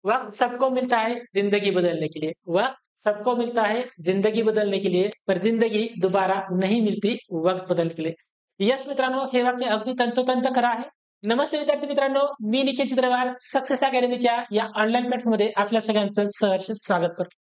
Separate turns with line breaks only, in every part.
वक्त सबको मिलता है जिंदगी बदलने के लिए। वक्त सबको मिलता है जिंदगी बदलने के लिए, पर जिंदगी दोबारा नहीं मिलती वक्त बदलने के लिए. यस मित्रांनो, हे वाक्य अगदी तंतोतंत खरं आहे. नमस्ते विद्यार्थी मित्रांनो, मी निखिल चित्रवार सक्सेस अकॅडमीच्या या ऑनलाईन प्लॅटफॉर्ममध्ये आपल्या सगळ्यांचं सहर्ष स्वागत करतो.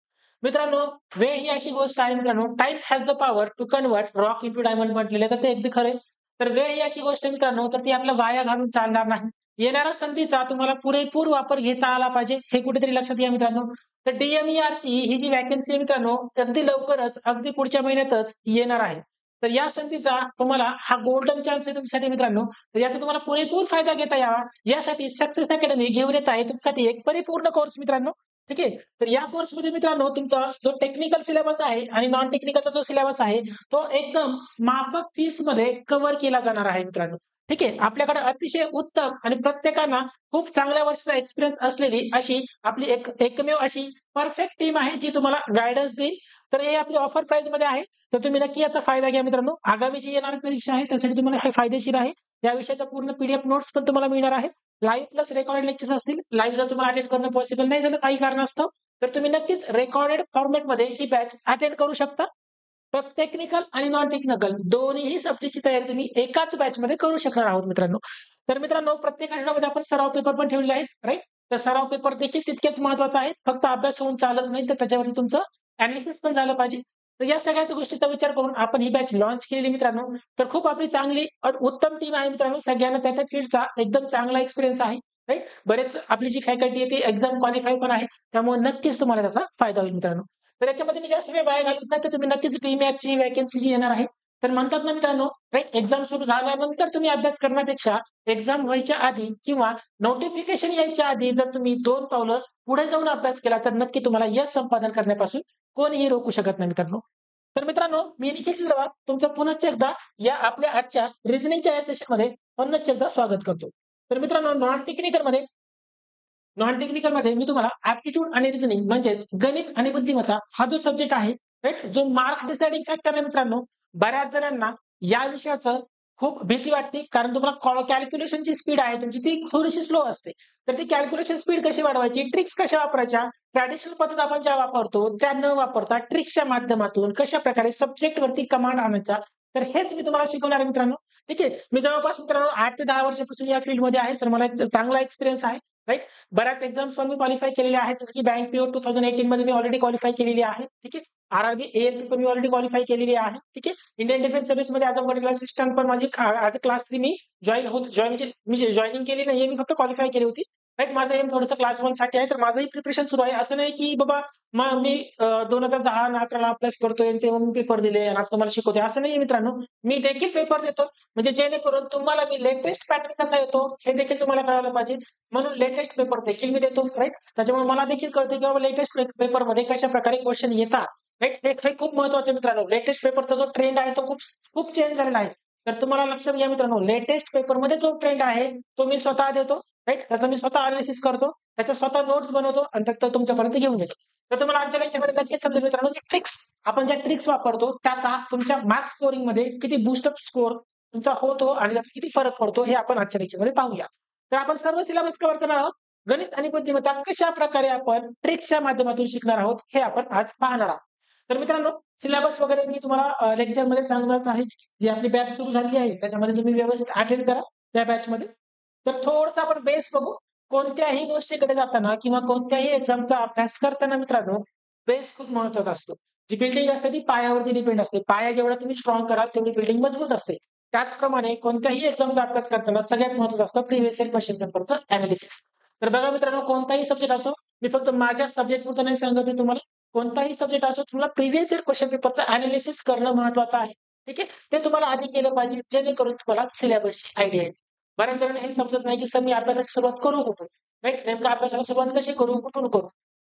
मित्रांनो, वेळ ही अशी गोष्ट आहे मित्रांनो, time has the power to convert rock into diamond म्हटलेलं आहे, तर ते अगदी खरं आहे. तर वेळ ही अशी गोष्ट आहे मित्रांनो, तर ती आपल्या वाया घालून चालणार नाही. येणाऱ्या संधीचा तुम्हाला पुरेपूर वापर घेता आला पाहिजे, हे कुठेतरी लक्षात घ्या मित्रांनो. तर डी-एम-ई-आरची ही जी व्हॅकन्सी आहे मित्रांनो, अगदी लवकरच, अगदी पुढच्या महिन्यातच येणार आहे. तर या संधीचा तुम्हाला हा गोल्डन चान्स आहे तुमच्यासाठी मित्रांनो. तर याचा तुम्हाला पुरेपूर फायदा घेता यावा, यासाठी सक्सेस अकॅडमी घेऊन येत आहे तुमच्यासाठी एक परिपूर्ण कोर्स मित्रांनो. ठीक आहे. तर या कोर्समध्ये मित्रांनो तुमचा जो टेक्निकल सिलेबस आहे आणि नॉन टेक्निकलचा जो सिलेबस आहे, तो एकदम माफक फीसमध्ये कव्हर केला जाणार आहे मित्रांनो. ठीक आहे. आपल्याकडे अतिशय उत्तम आणि प्रत्येकाला खूप चांगल्या वर्षाचा एक्सपिरियन्स असलेली अशी आपली एकमेव अशी परफेक्ट टीम आहे, जी तुम्हाला गाईडन्स देईल. तर हे आपली ऑफर प्राइसमध्ये आहे. तर तुम्ही नक्की याचा फायदा घ्या मित्रांनो. आगामी जी येणारी परीक्षा आहे, त्यासाठी तुम्हाला हे फायदेशीर आहे. या विषयाचा पूर्ण पी नोट्स पण तुम्हाला मिळणार आहे. लाईव्ह प्लस रेकॉर्डेड लेक्चर्स असतील. लाईव्ह जर तुम्हाला अटेंड करणं पॉसिबल नाही झालं काही कारणास्तव, तर तुम्ही नक्कीच रेकॉर्डेड फॉर्मॅटमध्ये ही बॅच अटेंड करू शकता. तर टेक्निकल आणि नॉन टेक्निकल दोन्हीही सब्जेक्टची तयारी तुम्ही एकाच बॅचमध्ये करू शकणार आहोत मित्रांनो. तर मित्रांनो, प्रत्येक आठवड्यामध्ये आपण सराव पेपर पण ठेवले आहेत, राइट? तर सराव पेपर देखील तितकेच महत्त्वाचा आहे. फक्त अभ्यास होऊन चालत नाही, तर त्याच्यावरती तुमचं एनालिसिस पण झालं पाहिजे. तर या सगळ्याच गोष्टीचा विचार करून आपण ही बॅच लॉन्च केलेली मित्रांनो. तर खूप आपली चांगली उत्तम टीम आहे मित्रांनो. सगळ्यांना त्या फील्डचा एकदम चांगला एक्सपिरियन्स आहे, राइट? बरेच आपली जी फॅकल्टी आहे ती एक्झाम क्वालिफाय पण आहे. त्यामुळे नक्कीच तुम्हाला त्याचा फायदा होईल मित्रांनो. तर याच्यामध्ये मी जास्त वेळ वाया घालवत नाही, तर तुम्ही नक्कीच डी-मॅथची व्हॅकन्सी जी येणार आहे, तर म्हणतात ना मित्रांनो, राइट, एक्झाम सुरू झाल्यानंतर तुम्ही अभ्यास करण्यापेक्षा एक्झाम व्हायच्या आधी किंवा नोटिफिकेशन यायच्या आधी जर तुम्ही 2 पावलं पुढे जाऊन अभ्यास केला, तर नक्की तुम्हाला यश संपादन करण्यापासून कोणीही रोखू शकत नाही मित्रांनो. तर मित्रांनो, मी निखिल चित्रवार तुमचं पुनश्च एकदा या आपल्या आजच्या रिझनिंगच्या या सेशनमध्ये पुनश्च एकदा स्वागत करतो. तर मित्रांनो, नॉन टेक्निकलमध्ये मी तुम्हाला ॲप्टिट्यूड आणि रिझनिंग म्हणजेच गणित आणि बुद्धिमत्ता हा जो सब्जेक्ट आहे, राइट, जो मार्क डिसायडिंग फॅक्टर आहे मित्रांनो, बऱ्याच जणांना या विषयाचं खूप भीती वाटते. कारण तुम्हाला कॅल्क्युलेशनची स्पीड आहे तुमची ती थोडीशी स्लो असते. तर ती कॅल्क्युलेशन स्पीड कशी वाढवायची, ट्रिक्स कशा वापरायच्या, ट्रॅडिशनल पद्धत आपण ज्या वापरतो त्या न वापरता ट्रिक्सच्या माध्यमातून कशाप्रकारे सब्जेक्टवरती कमांड आणायचा, तर हेच मी तुम्हाला शिकवणार आहे मित्रांनो. ठीक आहे. मी जवळपास मित्रांनो 8 ते 10 वर्षापासून या फील्डमध्ये आहे, तर मला एक चांगला एक्सपिरियन्स आहे, राइट. बऱ्याच एक्झाम्स पण मी क्वालिफाय केलेल्या आहेत. जसं की बँक पीओ 2018 मध्ये मी ऑलरेडी क्वालिफाय केलेली आहे. ठीक आहे. आर-आर-बी, ए-एल-पी पण मी ऑलरेडी क्वालिफाय केलेली आहे. ठीक आहे. इंडियन डिफेन्स सर्व्हिसमध्ये ॲज अ मेडिकल असिस्टंट पण माझी ॲज अ क्लास 3 मी जॉइनिंग केली नाहीये. मी फक्त क्वालिफाय केली होती. राइट. माझं एम थोडंसं क्लास 1 साठी आहे. तर माझंही प्रिपरेशन सुरू आहे. असं नाही की बाबा मी 2010 आणि 11ला अभ्यास करतोय आणि तेव्हा मी पेपर दिले आणि आता तुम्हाला शिकवतोय. असं नाहीये मित्रांनो. मी देखील पेपर देतो. म्हणजे जेणेकरून तुम्हाला मी लेटेस्ट पॅटर्न कसा येतो हे देखील तुम्हाला कळायला पाहिजे. म्हणून लेटेस्ट पेपर देखील मी देतो, राइट. त्याच्यामुळे मला देखील कळतं की बाबा लेटेस्ट पेपरमध्ये कशाप्रकारे क्वेश्चन येतात, राइट. हे हे खूप महत्त्वाचं आहे मित्रांनो. लेटेस्ट पेपरचा जो ट्रेंड आहे तो खूप खूप चेंज झालेला आहे. तर तुम्हाला लक्षात घ्या मित्रांनो, लेटेस्ट पेपरमध्ये जो ट्रेंड आहे तो मी स्वतः देतो, राइट. त्याचा मी स्वतः अनालिसिस करतो, त्याच्या स्वतः नोट्स बनवतो आणि तो तुमच्यापर्यंत घेऊन येतो. तर तुम्हाला आजच्या लेक्चरमध्ये नक्कीच समजेल मित्रांनो, की आपण ज्या ट्रिक्स वापरतो त्याचा तुमच्या मार्क्स स्कोरिंगमध्ये किती बूस्टअप स्कोर तुमचा होतो आणि त्याचा किती फरक पडतो हे आपण आजच्या लेक्चरमध्ये पाहूया. तर आपण सर्व सिलेबस कव्हर करणार आहोत. गणित आणि बुद्धिमत्ता कशाप्रकारे आपण ट्रिक्सच्या माध्यमातून शिकणार आहोत हे आपण आज पाहणार आहोत. तर मित्रांनो, सिलेबस वगैरे मी तुम्हाला लेक्चरमध्ये सांगणारच आहे. जी आपली बॅच सुरू झालेली आहे त्याच्यामध्ये तुम्ही व्यवस्थित अटेंड करा त्या बॅचमध्ये. तर थोडंसं आपण बेस बघू. कोणत्याही गोष्टीकडे जाताना किंवा कोणत्याही एक्झामचा अभ्यास करताना मित्रांनो, बेस खूप महत्त्वाचा असतो. जी बिल्डिंग असते ती पायावरती डिपेंड असते. पाया जेवढा तुम्ही स्ट्रॉंग कराल तेवढी बिल्डिंग मजबूत असते. त्याचप्रमाणे कोणत्याही एक्झामचा अभ्यास करताना सगळ्यात महत्त्वाचं असतं प्रिव्हियस इयर क्वेश्चन पेपरचं एनालिसिस. तर बघा मित्रांनो, कोणताही सब्जेक्ट असो, मी फक्त माझ्या सब्जेक्टपुरतं नाही सांगत आहे तुम्हाला. कोणताही सब्जेक्ट असो, तुम्हाला प्रिव्हियस इयर क्वेश्चन पेपरचं एनालिसिस करणं महत्त्वाचं आहे. ठीक आहे. ते तुम्हाला आधी केलं पाहिजे जेणेकरून तुम्हाला सिलेबसची आयडिया येईल. बऱ्याच जणांना हे समजत नाही की सर मी अभ्यासाची सुरुवात करू कुठून? राइट. नेमकं अभ्यासाला सुरुवात कशी करू? कुठून करू?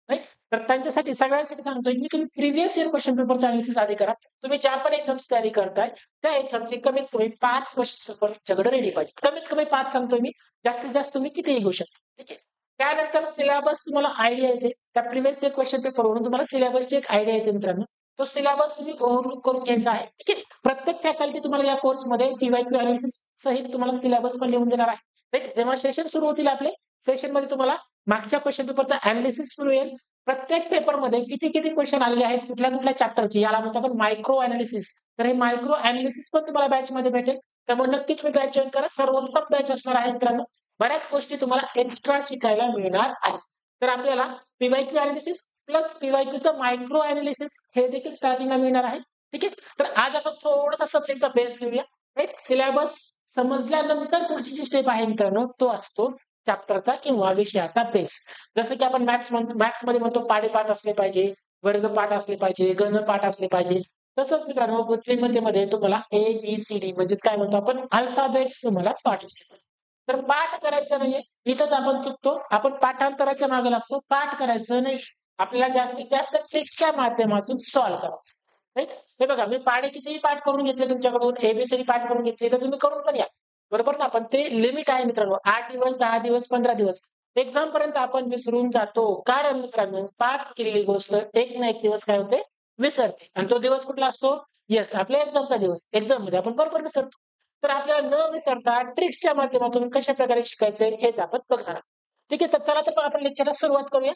राइट. तर त्यांच्यासाठी सगळ्यांसाठी सांगतोय की तुम्ही प्रिव्हियस इयर क्वेश्चन पेपरचं एनालिसिस आधी करा. तुम्ही ज्या पण एक्झामची तयारी करताय, त्या एक्झामचे कमीत कमी 5 क्वेश्चन पेपर तुमच्याकडे रेडी पाहिजे. कमीत कमी 5 सांगतोय मी. जास्तीत जास्त तुम्ही कितीही घेऊ शकता. ठीक आहे. त्यानंतर सिलेबस तुम्हाला आयडिया येते. त्या प्रिव्हियस इयर क्वेश्चन पेपरवरून तुम्हाला सिलेबसची एक आयडिया येते मित्रांनो. तो सिलेबस तुम्ही ओव्हरलूक करून घ्यायचा आहे. ठीक आहे. प्रत्येक फॅकल्टी तुम्हाला या कोर्समध्ये पी-वाय-क्यू एनालिसिस सहित तुम्हाला सिलेबस पण लिहून देणार आहे. राइट. जेव्हा सेशन सुरू होतील आपले, सेशनमध्ये तुम्हाला मागच्या क्वेश्चन पेपरचा अनालिसिस मिळेल. प्रत्येक पेपरमध्ये किती किती क्वेश्चन आलेले आहेत कुठल्या कुठल्या चॅप्टरची याला म्हणतो आपण मायक्रो अनालिसिस. तर हे मायक्रो अनालिसिस पण तुम्हाला बॅचमध्ये भेटेल. त्यामुळे नक्की तुम्ही बॅच जॉइन करा. सर्वोत्तम बॅच असणार आहे मित्रांनो. बऱ्याच गोष्टी तुम्हाला एक्स्ट्रा शिकायला मिळणार आहेत. तर आपल्याला पीवायक्यू अनालिसिस प्लस पीवायक्यूचं मायक्रो अनालिसिस हे देखील स्टार्टिंगला मिळणार आहे. ठीक आहे. तर आज आपण थोडासा सब्जेक्टचा बेस घेऊया. राईट. सिलेबस समजल्यानंतर पुढची जी स्टेप आहे मित्रांनो तो असतो चॅप्टरचा किंवा विषयाचा बेस. जसं की आपण मॅथ्समध्ये म्हणतो पाढेपाठ असले पाहिजे, वर्गपाठ असले पाहिजे, गणपाठ असले पाहिजे. तसंच मित्रांनो बुद्धिमत्तेमध्ये तुम्हाला ABCD म्हणजेच काय म्हणतो आपण अल्फाबेट्स तुम्हाला पाठ असले पाहिजे. तर पाठ करायचं नाहीये. इथंच आपण चुकतो. आपण पाठांतराच्या मागे लागतो. पाठ करायचं नाही. आपल्याला जास्तीत जास्त ट्रिक्सच्या माध्यमातून सॉल्व्ह करायचं. राईट. हे बघा मी पाढे कितीही पाठ करून घेतले तुमच्याकडून, ABCD पाठ करून घेतली तर तुम्ही करून पण या. बरोबर ना? पण ते लिमिट आहे मित्रांनो. 8 दिवस, 10 दिवस, 15 दिवस. एक्झाम पर्यंत आपण विसरून जातो. कारण मित्रांनो पाठ केलेली गोष्ट एक ना एक दिवस काय होते? विसरते. आणि तो दिवस कुठला असतो? येस, आपल्या एक्झामचा दिवस. एक्झाममध्ये आपण बरोबर विसरतो. तर आपल्याला न विसरता ट्रिक्सच्या माध्यमातून कशाप्रकारे शिकायचंय हेच आपण बघणार आहोत. ठीक आहे. तर चला तर मग आपण लेक्चरला सुरुवात करूया.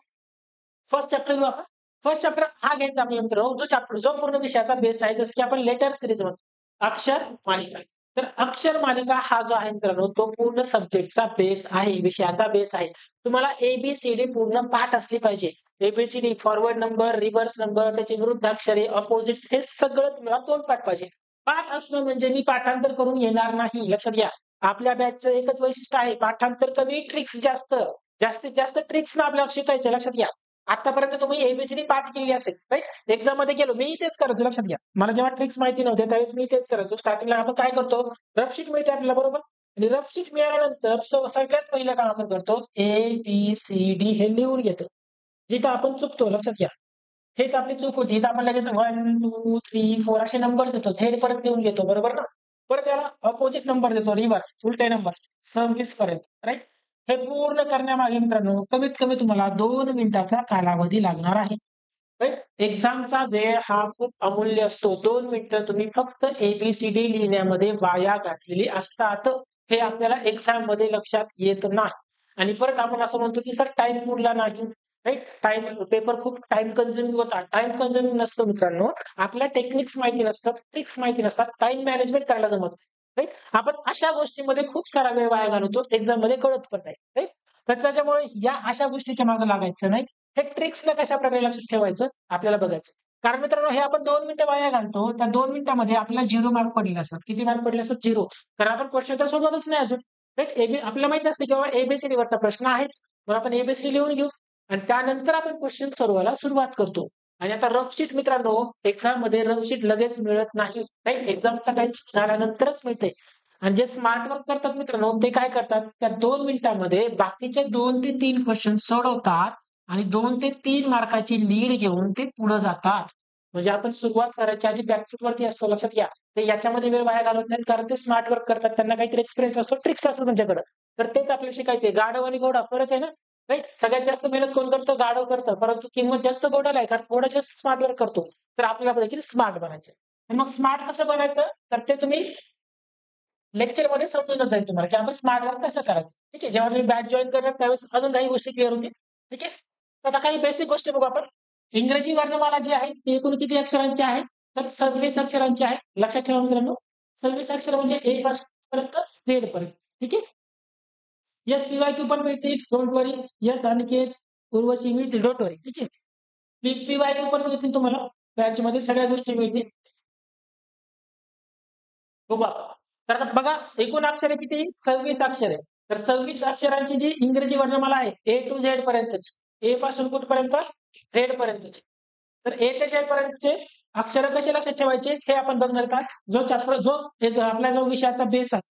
फर्स्ट चॅप्टर घेऊ आपण. फर्स्ट चॅप्टर हा घ्यायचा आपल्याला मित्रांनो जो पूर्ण विषयाचा बेस आहे जसं की आपण लेटर सीरीज म्हणतो. अक्षर मालिका. तर अक्षर मालिका हा जो आहे मित्रांनो तो पूर्ण सब्जेक्टचा बेस आहे, विषयाचा बेस आहे. तुम्हाला ABCD पूर्ण पाठ असली पाहिजे. ABCD forward number, reverse number, त्याची विरुद्ध अक्षरे, अपोजिट्स हे सगळं तुम्हाला तोंडपाठ पाहिजे. पाठ असणं म्हणजे मी पाठांतर करून येणार नाही. लक्षात घ्या. आपल्या बॅचचं एकच वैशिष्ट्य आहे पाठांतर कमी, ट्रिक्स जास्त. जास्तीत जास्त ट्रिक्सनं आपल्याला शिकायचं लक्षात घ्या. आतापर्यंत तुम्ही ABCD पाठ केलेली असेल, राइट? एक्झाममध्ये गेलो, मीही तेच करायचो लक्षात घ्या. मला जेव्हा ट्रिक्स माहिती नव्हत्या त्यावेळेस मी तेच करायचो. स्टार्टिंगला आपण काय करतो, रफ शीट मिळते आपल्याला बरोबर आणि रफ शीट मिळाल्यानंतर सगळ्यात पहिलं काम आपण करतो ABCD हे लिहून घेतो. जिथं आपण चुकतो लक्षात घ्या. हेच आपली चूक होती. इथं आपण लगेच 1, 2, 3, 4 असे नंबर्स देतो. झेड परत लिहून घेतो बरोबर ना? परत याला अपोझिट नंबर देतो रिव्हर्स, उलटे नंबर्स 26 पर्यंत, राइट? हे पूर्ण करण्यामागे मित्रांनो कमीत कमी तुम्हाला 2 मिनिटाचा कालावधी लागणार आहे. राइट? एक्झामचा वेळ हा खूप अमूल्य असतो. 2 मिनिटं तुम्ही फक्त ABCD लिहिण्यामध्ये वाया घातलेली असतात. हे आपल्याला एक्झाममध्ये लक्षात येत नाही. आणि परत आपण असं म्हणतो की सर टाईम पुरला नाही. राइट? पेपर खूप टाईम कन्झ्युमिंग होता. टाईम कन्झ्युमिंग नसतो मित्रांनो. आपल्या टेक्निक्स माहिती नसतात, ट्रिक्स माहिती नसतात, टाईम मॅनेजमेंट करायला जमत नाही. राइट? आपण अशा गोष्टींमध्ये खूप सारा वेळ वाया घालवतो. एक्झाममध्ये कळत पण नाही. राइट? तर त्याच्यामुळे या अशा गोष्टीच्या मागे लागायचं नाही. हे ट्रिक्सला कशाप्रकारे लक्षात ठेवायचं आपल्याला बघायचं. कारण मित्रांनो हे आपण 2 मिनिटं वाया घालतो. त्या 2 मिनिटामध्ये आपल्याला 0 मार्क पडलेले असतात. किती मार्क पडले असतात? 0. कारण आपण क्वेश्चन तर सोडवतच नाही अजून. राइट? आपल्याला माहिती असते की बाबा ABCD वरचा प्रश्न आहेच. मग आपण ABCD लिहून घेऊ आणि त्यानंतर आपण क्वेश्चन सोडवायला सुरुवात करतो. आणि आता रफ शीट मित्रांनो एक्झाममध्ये रफ शीट लगेच मिळत नाही. राइट? एक्झामचा टाईम झाल्यानंतरच मिळते. आणि जे स्मार्ट वर्क करतात मित्रांनो ते काय करतात त्या 2 मिनिटांमध्ये बाकीचे 2 ते 3 क्वेश्चन सोडवतात आणि 2 ते 3 मार्काची लीड घेऊन ते पुढे जातात. म्हणजे आपण सुरुवात करायच्या आधी बॅकफूट वरती असतो लक्षात घ्या. ते याच्यामध्ये वेळ वाया घालवत नाहीत कारण ते स्मार्ट वर्क करतात. त्यांना काहीतरी एक्सपिरियन्स असतो, ट्रिक्स असतात त्यांच्याकडे. तर तेच आपल्याला शिकायचे. गाढव आणि घोडा फरक आहे ना? राइट? सगळ्यात जास्त मेहनत कोण करतं? गाढव करतं. परंतु किंमत जास्त घोड्याला आहे कारण घोडा जास्त स्मार्ट वर्क करतो. तर आपल्याला देखील स्मार्ट बनायचं. मग स्मार्ट कसं बनायचं? तर ते तुम्ही लेक्चरमध्ये समजूनच जाईल तुम्हाला, की आपण स्मार्ट वर्क कसं करायचं. ठीक आहे. जेव्हा तुम्ही बॅच जॉइन करणार त्यावेळेस अजून काही गोष्टी क्लिअर होतील. ठीक आहे. तर आता काही बेसिक गोष्टी बघू आपण. इंग्रजी वर्णमाला जी आहे ती एकूण किती अक्षरांची आहे? तर 26 अक्षरांची आहे. लक्षात ठेवा मित्रांनो. 26 अक्षर म्हणजे A पासून पर्यंत Z पर्यंत. ठीक आहे. येस पी-वाय-क्यू पण मिळतील. Don't worry. Yes Aniket, Urvashi मिळतील. डोंट वरी. ठीक आहे. पी-वाय-क्यू पण मिळतील तुम्हाला. बॅचमध्ये सगळ्या गोष्टी मिळतील. बघू आपण. तर आता बघा एकूण अक्षरे किती? 26 अक्षरे. तर 26 अक्षरांची जी इंग्रजी वर्णमाला आहे A टू Z पर्यंतची. A पासून कुठपर्यंत? Z पर्यंतची. तर A ते Z पर्यंतचे अक्षरं कसे लक्षात ठेवायचे हे आपण बघणार आहोत. जो एक आपला जो विषयाचा बेस आहे.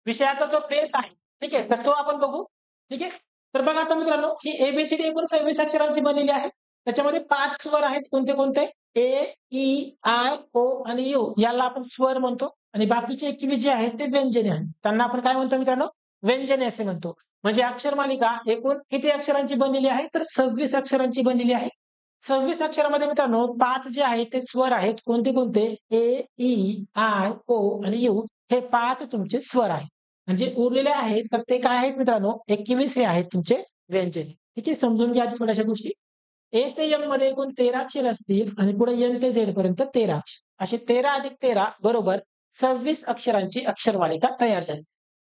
विषयाचा जो बेस आहे, ठीक आहे? तर तो आपण बघू. ठीक आहे? तर बघा आता मित्रांनो, ही ABCD एकूण 26 अक्षरांची बनलेली आहे. त्याच्यामध्ये 5 स्वर आहेत. कोणते कोणते? ए, ई, आय, ओ आणि यू याला आपण स्वर म्हणतो आणि बाकीचे 21 जे आहेत ते व्यंजने आहेत. त्यांना आपण काय म्हणतो मित्रांनो? व्यंजने असे म्हणतो. म्हणजे अक्षर मालिका एकूण किती अक्षरांची बनलेली आहे? तर 26 अक्षरांची बनलेली आहे. 26 अक्षरामध्ये मित्रांनो 5 जे आहेत ते स्वर आहेत. कोणते कोणते? ए, ई, आय, ओ आणि यू हे 5 तुमचे स्वर आहेत. आणि जे उरलेले आहेत तर ते काय आहेत मित्रांनो 21 हे आहेत तुमचे व्यंजने. ठीक आहे. समजून घ्या आधी थोड्याशा गोष्टी. ए ते एम मध्ये एकूण 13 अक्षर असतील आणि पुढे एन ते झेड पर्यंत 13 अक्षर. असे 13 अधिक 13 बरोबर 26 अक्षरांची अक्षरमालिका तयार झाली.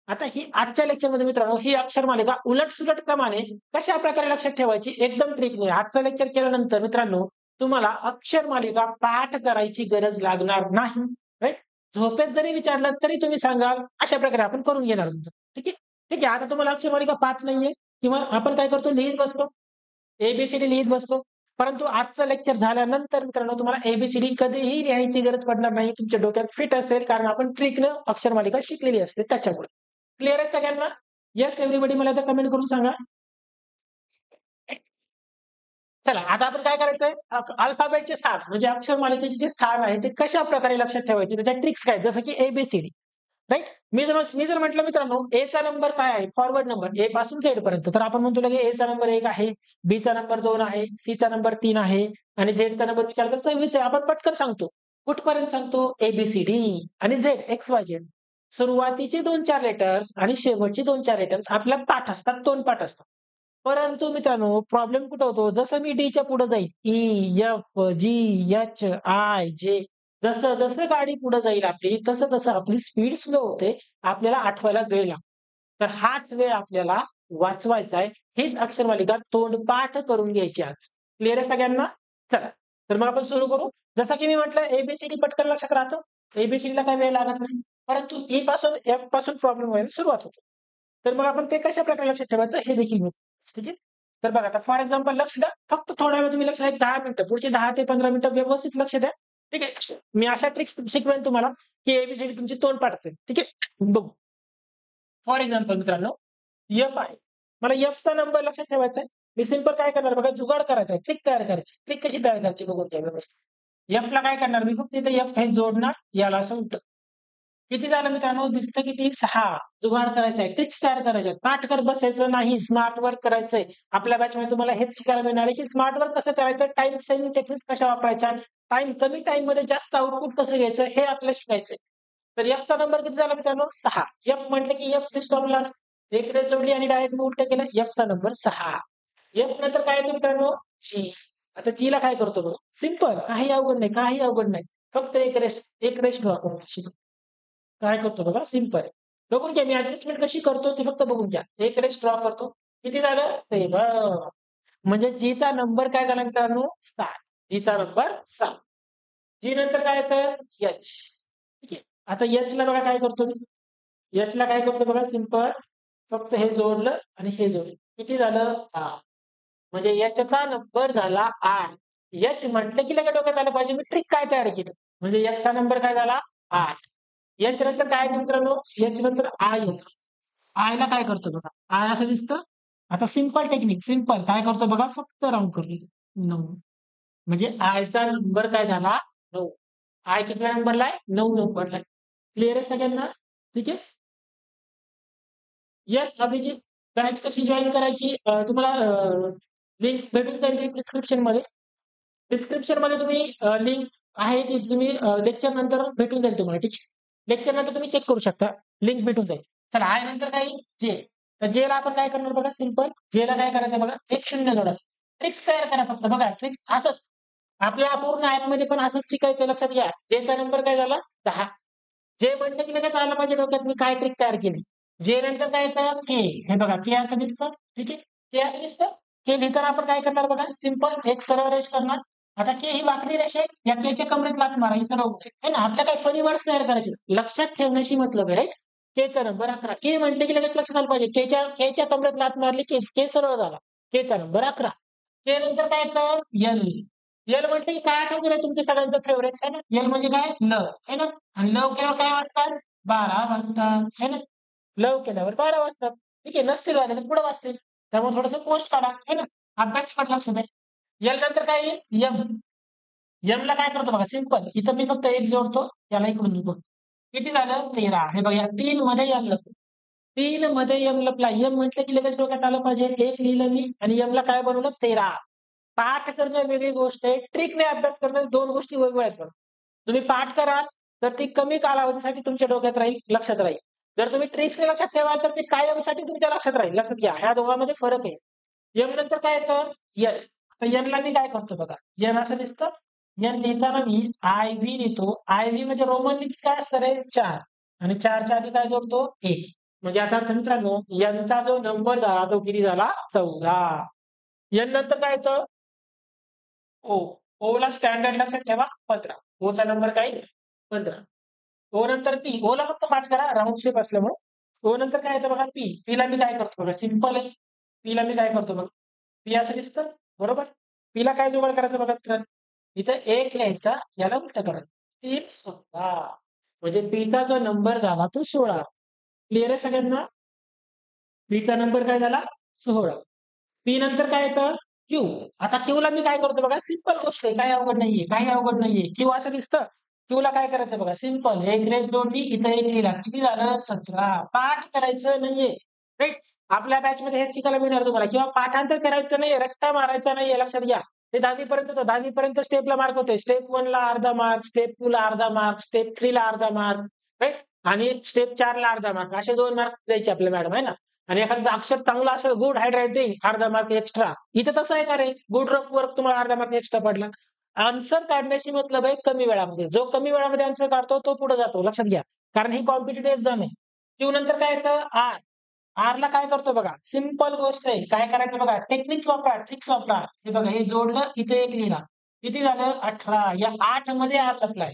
आता ही आजच्या लेक्चरमध्ये मित्रांनो ही अक्षरमालिका उलट-सुलट क्रमाने कशाप्रकारे लक्षात ठेवायची एकदम ट्रिकने. आजचं लेक्चर केल्यानंतर मित्रांनो तुम्हाला अक्षरमालिका पाठ करायची गरज लागणार नाही. राइट? झोपेत जरी विचारलं तरी तुम्ही सांगाल, अशा प्रकारे आपण करून घेणार आहोत. ठीक आहे? ठीक आहे. आता तुम्हाला अक्षरमालिका पाठ नाहीये किंवा आपण काय करतो लिहीत बसतो. ए लिहीत बसतो. परंतु आजचं लेक्चर झाल्यानंतर मित्रांनो तुम्हाला ए कधीही लिहायची गरज पडणार नाही. तुमच्या डोक्यात फिट असेल कारण आपण ट्रिकनं अक्षरमालिका शिकलेली असते त्याच्यामुळे. क्लिअर आहे सगळ्यांना? येस एव्हरीबडी मला आता कमेंट करून सांगा. चला आता आपण काय करायचंय अल्फाबेटचे स्थान म्हणजे अक्षरमालिकेचे जे स्थान आहे ते कशाप्रकारे लक्षात ठेवायचे त्याच्या ट्रिक्स काय जसं की ए राइट? मी जर म्हटलं मित्रांनो ए चा नंबर काय आहे फॉरवर्ड नंबर ए पासून झेड पर्यंत तर आपण म्हणतो की ए चा नंबर 1 आहे, बी चा नंबर 2 आहे, सी चा नंबर 3 आहे आणि झेड चा नंबर विचारला तर 26 आहे. आपण पटकन सांगतो. कुठपर्यंत सांगतो? ए आणि झेड XYZ. सुरुवातीचे 2-4 लेटर्स आणि शेवटचे 2-4 लेटर्स आपल्या पाठ असतात, तोंडपाठ असतात. परंतु मित्रांनो प्रॉब्लेम कुठं होतो? जसं मी डीच्या पुढे जाईल E, F, G, H, I, J जसं गाडी पुढे जाईल आपली, तसं आपली स्पीड स्लो होते. आपल्याला आठवायला वेळ लागतो. तर हाच वेळ आपल्याला वाचवायचा आहे. हीच अक्षरमालिका तोंडपाठ करून घ्यायची आज. क्लिअर आहे सगळ्यांना? चला. तर मग आपण सुरू करू. जसं की मी म्हटलं ए पटकन लक्षात राहतं. ए काही वेळ लागत नाही. परंतु ई पासून एफ पासून प्रॉब्लेम व्हायला सुरुवात होते. तर मग आपण ते कशाप्रकारे लक्षात ठेवायचं हे देखील बघू. ठीक आहे? तर बघा आता फॉर एक्झाम्पल लक्ष द्या. फक्त थोडा वेळ तुम्ही लक्ष द्या. 10 मिनिटं. पुढचे 10 ते 15 मिनिटं व्यवस्थित लक्ष द्या. ठीक आहे. मी अशा ट्रिक्स शिकवेन तुम्हाला, की ए तुमची तोंडपाठ असेल. ठीक आहे? बघू. फॉर एक्झाम्पल मित्रांनो, एफ आहे. मला एफचा नंबर लक्षात ठेवायचा आहे. मी सिंपल काय करणार बघा, जुगाड करायचा आहे. ट्रिक तयार करायची. ट्रिक कशी तयार करायची बघून घ्या व्यवस्थित. एफला काय करणार मी फक्त इथे एफ हे जोडणार, याला असं उलटं. किती झालं मित्रांनो? दिसतं किती? 6. जुगाड करायचा आहे. ट्रिक्स तयार करायच्या आहेत. पाठ करत बसायचं नाही. स्मार्ट वर्क करायचंय. आपल्या बॅचमध्ये तुम्हाला हेच शिकायला मिळणार आहे, की स्मार्ट वर्क कसं करायचं, टाईम सेव्हिंग टेक्निक्स कशा वापरायच्या, कमी टाईममध्ये जास्त आउटपुट कसं घ्यायचं हे आपल्याला शिकायचंय. तर एफचा नंबर किती झाला मित्रांनो? 6. एफ म्हटलं की एफ स्टॉपला एक रेष जोडली आणि डायरेक्ट मी उलटं केलं. एफचा नंबर 6. एफ नंतर काय येतं मित्रांनो? जी. आता जीला काय करतो बघा. सिंपल. काही अवघड नाही, काही अवघड नाही. फक्त एक रेष ड्रॉ करतो. काय करतो बघा सिंपल आहे. बघून घ्या मी ॲडजस्टमेंट कशी करतो ते फक्त बघून घ्या. एक रेष ड्रॉ करतो. किती झालं? 13. म्हणजे जीचा नंबर काय झाला मित्रांनो? 7. जीचा नंबर 7. जी नंतर काय येतं? एच. ठीक आहे. आता एचला बघा काय करतो मी? एचला काय करतो बघा सिंपल. फक्त हे जोडलं आणि हे जोडलं. किती झालं? 8. म्हणजे एचचा नंबर झाला 8. एच म्हटलं की लगेच डोक्यात आलं पाहिजे मी ट्रिक काय तयार केली. म्हणजे एचचा नंबर काय झाला? 8. एच नंतर काय येतं मित्रांनो? एच नंतर आय येतं. आयला काय करतो बघा. आय असं दिसतं. आता सिंपल टेक्निक सिंपल काय करतो बघा फक्त राउंड करतो. 9. म्हणजे आयचा नंबर काय झाला? 9. आय कितव्या नंबरला आहे? 9 नंबरला आहे. क्लिअर आहे सगळ्यांना? ठीक आहे? येस अभिजित. बॅच कशी जॉइन करायची तुम्हाला लिंक भेटून जाईल डिस्क्रिप्शनमध्ये. डिस्क्रिप्शनमध्ये तुम्ही लिंक आहे ती तुम्ही लेक्चर नंतर भेटून जाईल तुम्हाला. ठीक आहे? लेक्चर नंतर तुम्ही चेक करू शकता. लिंक भेटून जाईल. चला आय नंतर काय येईल? जे. तर जेला आपण काय करणार बघा सिंपल. जेला काय करायचं बघा 1 0 जोडा. ट्रिक्स तयार करा फक्त बघा ट्रिक्स असंच. आपल्या पूर्ण ॲपमध्ये पण असंच शिकायचं लक्षात घ्या. जेचा नंबर काय झाला? 10. जे म्हटलं की लगेच आलं पाहिजे डोक्यात मी काय ट्रिक तयार केली. जे नंतर काय येतं? के. हे बघा के असं दिसतं. ठीक आहे? के असं दिसतं. के लिहिताना आपण काय करणार बघा सिंपल एक सरळ रेष करणार. आता के ही वाकडी रेष आहे. या केच्या कमरेत लाथ मारा ही सरळ होते. है ना? आपल्या काही फनी वर्ड्स तयार करायचे. लक्षात ठेवण्याशी मतलब आहे. राइट? केचा नंबर 11. के म्हटलं की लगेच लक्षात आलं पाहिजे. केच्या कमरेत लाथ मारली के सरळ झाला. केचा नंबर 11. के नंतर काय येतं? एल. एल म्हटलं की काय आठवतं ना तुमच्या सगळ्यांचं फेव्हरेट आहे ना? एल म्हणजे काय? ल. आहे ना? आणि लव केल्यावर काय वाजतात? 12 वाजतात. है ना? लव केल्यावर 12 वाजतात. ठीक आहे. नसतील वाजले तर पुढे वाजतील. त्यामुळे थोडंसं पोस्ट काढा. है ना? अभ्यासाकडे लक्ष द्या. एल नंतर काय येईल? एम. एमला काय करतो बघा सिंपल. इथं मी फक्त 1 जोडतो. याला इकडून बघ. किती झालं? 13. हे बघा 3 मध्ये एम लपलं. 3 मध्ये एम लपला. एम म्हटलं की लगेच डोक्यात आलं पाहिजे. 1 लिहिलं मी आणि एमला काय बनवलं? 13. पाठ करणं वेगळी गोष्ट आहे. ट्रिकने अभ्यास करणं 2 गोष्टी वेगवेगळ्या आहेत बघा. तुम्ही पाठ कराल तर ती कमी कालावधीसाठी तुमच्या डोक्यात राहील, लक्षात राहील. जर तुम्ही ट्रिक्स लक्षात ठेवाल तर ते कायमसाठी तुमच्या लक्षात राहील. लक्षात घ्या, ह्या दोघांमध्ये फरक आहे. एम नंतर काय येतं? एन. आता एनला मी काय करतो बघा, एन असं दिसतं. एन लिहिताना मी आय व्ही लिहितो. आय व्ही म्हणजे रोमन लिपीत काय असतं रे? 4. आणि 4च्या आधी काय जोडतो? 1. म्हणजे आता अर्थ मित्रांनो, एनचा जो नंबर झाला तो किती झाला? 14. एन नंतर काय येतं? ओ. ओ ला स्टँडर्ड लक्षात ठेवा 15. ओ चा नंबर काय? 15. ओ नंतर पी. ओ ला फक्त 5 करा राउंड शेप असल्यामुळे. ओ नंतर काय येतं बघा? पी. पी ला मी काय करतो बघा, सिंपल आहे. पी ला मी काय करतो बघा, पी असं दिसतं, बरोबर? पी ला काय जुगाड करायचं बघा मित्रांनो. इथं 1 लिहायचा, याला उलटं करायचं. 3 16. म्हणजे पीचा जो नंबर झाला तो 16. क्लिअर आहे सगळ्यांना? पीचा नंबर काय झाला? 16. पी नंतर काय येतं? क्यू. आता क्यूला मी काय करतो बघा, सिंपल गोष्ट आहे. काही अवघड नाहीये, काही अवघड नाहीये. क्यू असं दिसतं. क्यूला काय करायचं बघा, सिंपल. एक रेष जोडली, इथं 1 लिहिला. किती झालं? 17. पाठ करायचं नाहीये. राइट? आपल्या बॅचमध्ये हेच शिकायला मिळणार तुम्हाला किंवा पाठांतर करायचं नाहीये, रट्टा मारायचा नाहीये. लक्षात घ्या. ते 10वी पर्यंत होतं. 10वी पर्यंत स्टेपला मार्क होते. स्टेप 1 ला अर्धा मार्क, स्टेप 2 ला अर्धा मार्क, स्टेप 3 ला अर्धा मार्क, राइट? आणि स्टेप 4 ला अर्धा मार्क. असे 2 मार्क द्यायचे आपल्या मॅडम आहे ना. आणि एखादं अक्षर चांगलं असेल, गुड हँडरायटिंग, अर्धा मार्क एक्स्ट्रा. इथं तसं आहे का रे? गुड रफ वर्क तुम्हाला अर्धा मार्क एक्स्ट्रा पडला. आन्सर काढण्याची मतलब आहे कमी वेळामध्ये. जो कमी वेळामध्ये आन्सर काढतो तो पुढे जातो. लक्षात घ्या. कारण ही कॉम्पिटिटिव्ह एक्झाम आहे. क्यू नंतर काय येतं? आर. आरला काय करतो बघा, सिंपल गोष्ट आहे. काय करायचं बघा, टेक्निक्स वापरा, ट्रिक्स वापरा. हे बघा, हे जोडलं, इथे 1 लिहिला. किती झालं? 18. या 8 मध्ये आर लपलाय.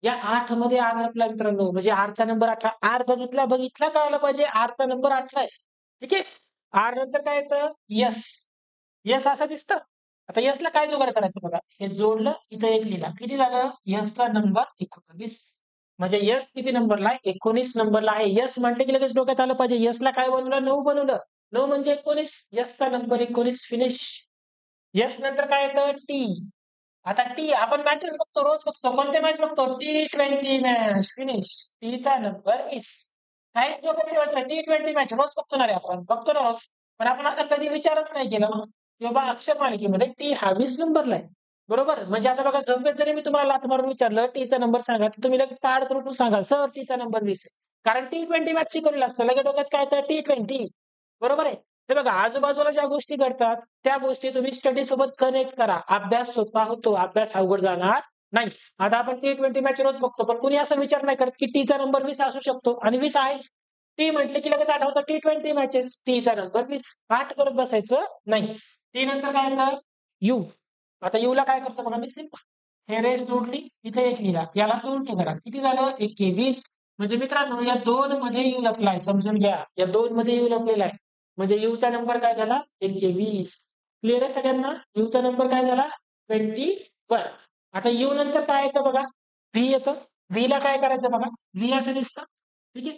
या 8 मध्ये आर लपलाय मित्रांनो. म्हणजे आरचा नंबर 18. आर बघितला बघितला कळालं पाहिजे आरचा नंबर 18 आहे. ठीक आहे. आर नंतर काय येतं? यस. यस असं दिसतं. आता यसला काय जुगाड करायचं बघा. हे जोडलं, इथं 1 लिहिला. किती झालं? यसचा नंबर 19. म्हणजे यस किती नंबरला आहे? 19 नंबरला आहे. यस म्हटलं की लगेच डोक्यात आलं पाहिजे. यसला काय बनवलं? 9 बनवलं. 9 म्हणजे 19. यसचा नंबर 19 फिनिश. यस नंतर काय येतं? टी. आता टी आपण मॅचेस बघतो, रोज बघतो. कोणत्या मॅच बघतो? T20 match finish. टीचा नंबर 20. काहीच डोक्यात ठेवायचं नाही. T20 मॅच रोज बघतो ना रे आपण. बघतो ना रोज. पण आपण असा कधी विचारच नाही केला ना, की बाबा अक्षर मालिकेमध्ये टी हा 20 नंबरला आहे. बरोबर? म्हणजे आता बघा झोपेत जरी मी तुम्हाला लाथ मारून विचारलं टीचा नंबर सांगा, तर तुम्ही लगेच पाठ करून सांगाल, "सर टीचा नंबर 20 आहे." कारण T20 मॅच शिकवलेलं असतं. लगेच डोक्यात काय येतं? T20. बरोबर आहे? हे बघा आजूबाजूला ज्या गोष्टी घडतात, त्या गोष्टी तुम्ही स्टडी सोबत कनेक्ट करा. अभ्यास सोपा होतो. अभ्यास अवघड जाणार नाही. आता आपण T20 मॅच रोज बघतो, पण कुणी असा विचार नाही करत, की टीचा नंबर 20 असू शकतो आणि 20 आहेच. टी म्हटलं की लगेच आठवतं T20 मॅचेस. टीचा नंबर 20. पाठ करत बसायचं नाही. टी नंतर काय येतं? यू. आता यूला काय करतो बघा मी सिंपल. हे रेष जोडली, इथे 1 लिहिला. याला उलटे करा. किती झालं? 21. म्हणजे मित्रांनो या 2 मध्ये यू लपलाय. समजून घ्या. या 2 मध्ये यू लपलेला आहे. म्हणजे यूचा नंबर काय झाला? 21. क्लिअर आहे सगळ्यांना? यूचा नंबर काय झाला? 21. आता यू नंतर काय येतं बघा? व्ही येतं. व्हीला काय करायचं बघा? व्ही असं दिसतं. ठीक आहे.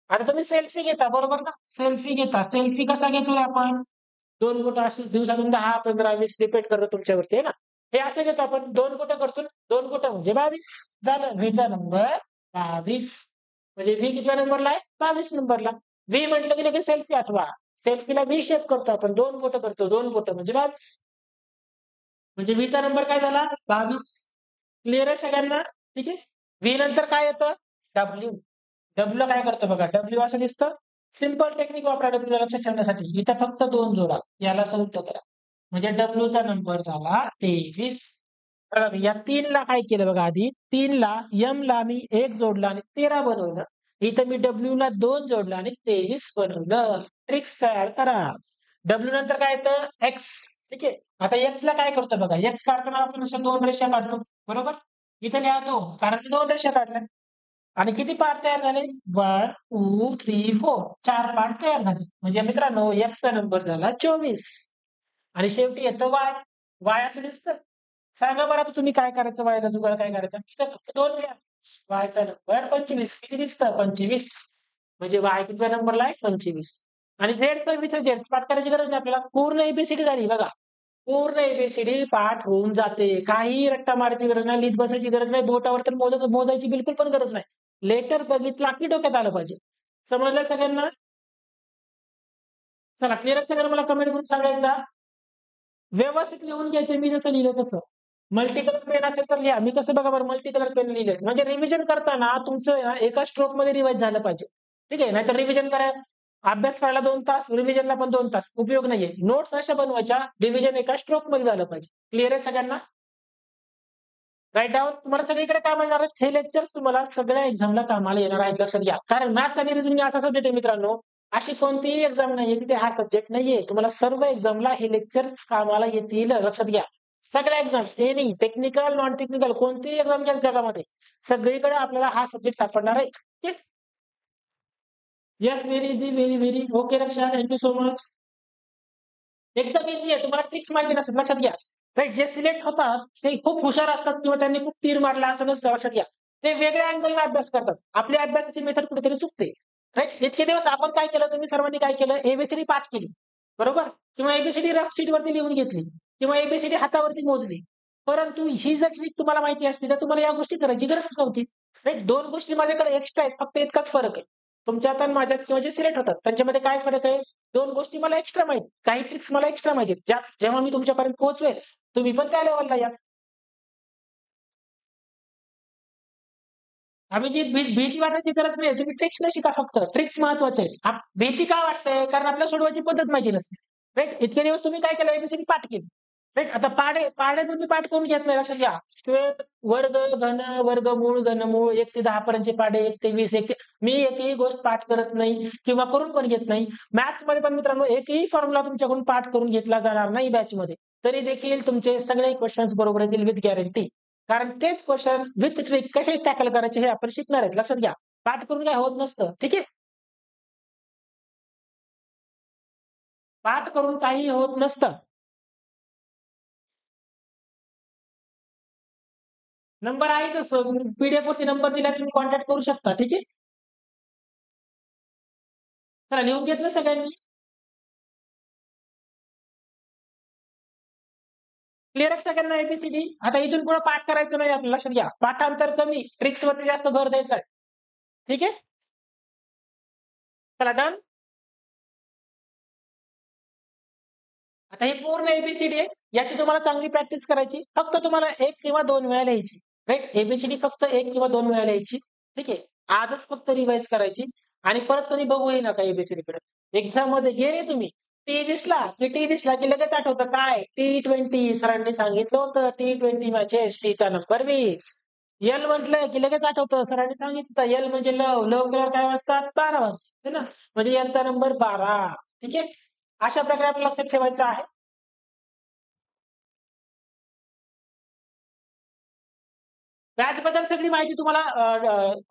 आता तुम्ही सेल्फी घेता बरोबर ना? सेल्फी घेता. सेल्फी कसा घेतो रे आपण? 2 बोटं अशी दिवसातून 10, 15, 20 डिपेंड करतं तुमच्यावरती आहे ना. हे असं घेतो आपण 2 बोटं करतो ना, 2 बोटं म्हणजे 22 झालं. व्हीचा नंबर 22. म्हणजे व्ही कितव्या नंबरला आहे? 22 नंबरला. व्ही म्हटलं की लगेच सेल्फी आठवा. सेल्फीला व्ही शेप करतो आपण. 2 बोटं करतो. 2 बोटं म्हणजे 22. म्हणजे व्हीचा नंबर काय झाला? 22. क्लिअर आहे सगळ्यांना? ठीक आहे. व्ही नंतर काय येतं? डब्ल्यू. डब्ल्यूला काय करतो बघा. डब्ल्यू असं दिसतं. सिंपल टेक्निक वापरा डब्ल्यूला लक्षात ठेवण्यासाठी. इथं फक्त 2 जोडा. याला संयुक्त करा. म्हणजे डब्ल्यूचा नंबर झाला 23. बघा या 3 ला काय केलं बघा आधी 3 ला एम ला मी 1 जोडला आणि 13 बनवलं. इथं मी डब्ल्यू ला 2 जोडलं आणि 23 बनवलं. ट्रिक्स तयार करा. डब्ल्यू नंतर काय येतं? एक्स. ठीक आहे. आता एक्स ला काय करतो बघा. एक्स काढताना आपण अशा 2 रेषा काढतो. बरोबर? इथे लिहा कारण मी 2 रेषा काढल्या. आणि किती पार्ट तयार झाले? 1, 2, 3, 4. 4 पार्ट तयार झाले. म्हणजे मित्रांनो एक्सचा नंबर झाला 24. आणि शेवटी येतं वाय. वाय असं दिसतं. सांगा बरं आता तुम्ही काय करायचं वायला जुगाड काय करायचा? इथं फक्त 2 लिहा. वायचा नंबर 25. किती दिसतं? 25. म्हणजे वाय कितव्या नंबरला आहे? 25. आणि झेड 26 आहे. झेड पाठ करायची गरज नाही आपल्याला. पूर्ण एबीसीडी झाली बघा. पूर्ण एबीसीडी पाठ होऊन जाते. काहीही रट्टा मारायची गरज नाही. लिहित बसायची गरज नाही. बोटावर तर मोजायची बिलकुल पण गरज नाही. लेटर बघितला की डोक्यात आलं पाहिजे. समजलं सगळ्यांना? चला क्लिअर आहे सगळ्यांना? मला कमेंट करून सांगा एकदा. व्यवस्थित लिहून घ्यायचं मी जसं लिहिलं तसं. मल्टी कलर पेन असेल तर लिहा. मी कसं बघा बरं मल्टी कलर पेन लिहिलंय. म्हणजे रिव्हिजन करताना तुमचं आहे ना एका स्ट्रोकमध्ये रिवाईज झालं पाहिजे. ठीक आहे. नाहीतर रिव्हिजन करायला अभ्यास करायला 2 तास, रिव्हिजनला पण 2 तास. उपयोग नाहीये. नोट्स अशा बनवायच्या, रिव्हिजन एका स्ट्रोकमध्ये झालं पाहिजे. क्लिअर आहे सगळ्यांना? Write down. तुम्हाला सगळीकडे काय मिळणार आहेत? हे लेक्चर्स तुम्हाला सगळ्या एक्झामला कामाला येणार आहेत, लक्षात घ्या. कारण मॅथ्स आणि रिझनिंग असा सब्जेक्ट आहे मित्रांनो, अशी कोणतीही एक्झाम नाहीये तिथे हा सब्जेक्ट नाहीये. तुम्हाला सर्व एक्झामला हे लेक्चर्स कामाला येतील, लक्षात घ्या. सगळ्या exam, any technical, non technical कोणतीही एक्झाम घ्या जगामध्ये, सगळीकडे आपल्याला हा सब्जेक्ट सापडणार आहे. ठीक. Yes, very easy, very, very. Okay Raksha, thank you so much. एकदम इझी आहे. तुम्हाला ट्रिक्स माहिती नसतात, लक्षात घ्या. राइट, जे सिलेक्ट होतात ते खूप हुशार असतात किंवा त्यांनी खूप तीर मारला असं नसतं, लक्षात घ्या. ते वेगळ्या अँगलने अभ्यास करतात. आपल्या अभ्यासाची मेथड कुठेतरी चुकते. राइट, इतके दिवस आपण काय केलं, तुम्ही सर्वांनी काय केलं, एबीसीडी पाठ केली. बरोबर? किंवा एबीसीडी रफ शीटवरती लिहून घेतली किंवा एबीसीडी हातावरती मोजली. परंतु ही जर ट्रिक तुम्हाला माहिती असती तर तुम्हाला या गोष्टी करायची गरज नव्हती. राइट, 2 गोष्टी माझ्याकडे एक्स्ट्रा आहेत. फक्त इतकाच फरक आहे. तुमच्यात आणि माझ्यात किंवा जे सिलेक्ट होतात त्यांच्यामध्ये काय फरक आहे? 2 गोष्टी मला एक्स्ट्रा माहिती. काही ट्रिक्स मला एक्स्ट्रा माहिती आहेत. ज्या जेव्हा मी तुमच्यापर्यंत पोहोचवेल, तुम्ही पण त्या लेव्हलला या. अभिजित, भीती वाटायची गरज नाही. तुम्ही ट्रिक्सनं शिका फक्त. ट्रिक्स महत्वाचे आहेत. भीती का वाटते? कारण आपल्याला सोडवायची पद्धत माहिती नसते. राइट? इतके दिवस तुम्ही काय केलं, एबीसीडी पाठ केली. राइट? आता पाढे पाढे तुम्ही पाठ करून घेत नाही, लक्षात घ्या. स्क्वेअर, वर्ग, घन, वर्गमूळ, घनमूळ 1 ते 10 पर्यंतचे पाढे, 1 ते 20, 1 ते मी एकही गोष्ट पाठ करत नाही किंवा करून पण घेत नाही. मॅथ्समध्ये पण मित्रांनो एकही फॉर्म्युला तुमच्याकडून पाठ करून घेतला जाणार नाही बॅचमध्ये. तरी देखील तुमचे सगळे क्वेशन्स बरोबर येतील विथ गॅरंटी. कारण तेच क्वेशन विथ ट्रिक कसे टॅकल करायचे हे आपण शिकणार आहेत, लक्षात घ्या. पाठ करून काय होत नसतं. ठीक आहे? पाठ करून काहीही होत नसतं. नंबर आहे तसं पीडीएफ वरती नंबर दिला तुम्ही कॉन्टॅक्ट करू शकता. ठीक आहे? चला, लिहून घेतलं सगळ्यांनी? क्लिअर आहे सगळ्यांना एबीसीडी? आता इथून पुढे पाठ करायचं नाही आपल्याला, लक्षात घ्या. पाठांतर कमी, ट्रिक्स वरती जास्त भर द्यायचा आहे. ठीक आहे? चला, डन. आता ही पूर्ण एबीसीडी आहे. याची तुम्हाला चांगली प्रॅक्टिस करायची. फक्त तुम्हाला 1 किंवा 2 वेळा लिहायची. राइट? एबीसीडी फक्त 1 किंवा 2 वेळा लिहायची. ठीक आहे? आजच फक्त रिवाईज करायची आणि परत कधी बघूही नका एबीसीडीकडे. एक्झाममध्ये गेले तुम्ही, टी दिसला की लगेच आठवतं काय? T20 सरांनी सांगितलं होतं T20 मॅचेस, टीचा नंबर 20. एल म्हटलं की लगेच आठवतं सरांनी सांगितलं एल म्हणजे लव. लव केल्यावर काय वाजतात? 12 वाजतात. है ना? म्हणजे एलचा नंबर 12. ठीक आहे? अशा प्रकारे आपल्याला लक्षात ठेवायचं आहे. बॅचबद्दल सगळी माहिती तुम्हाला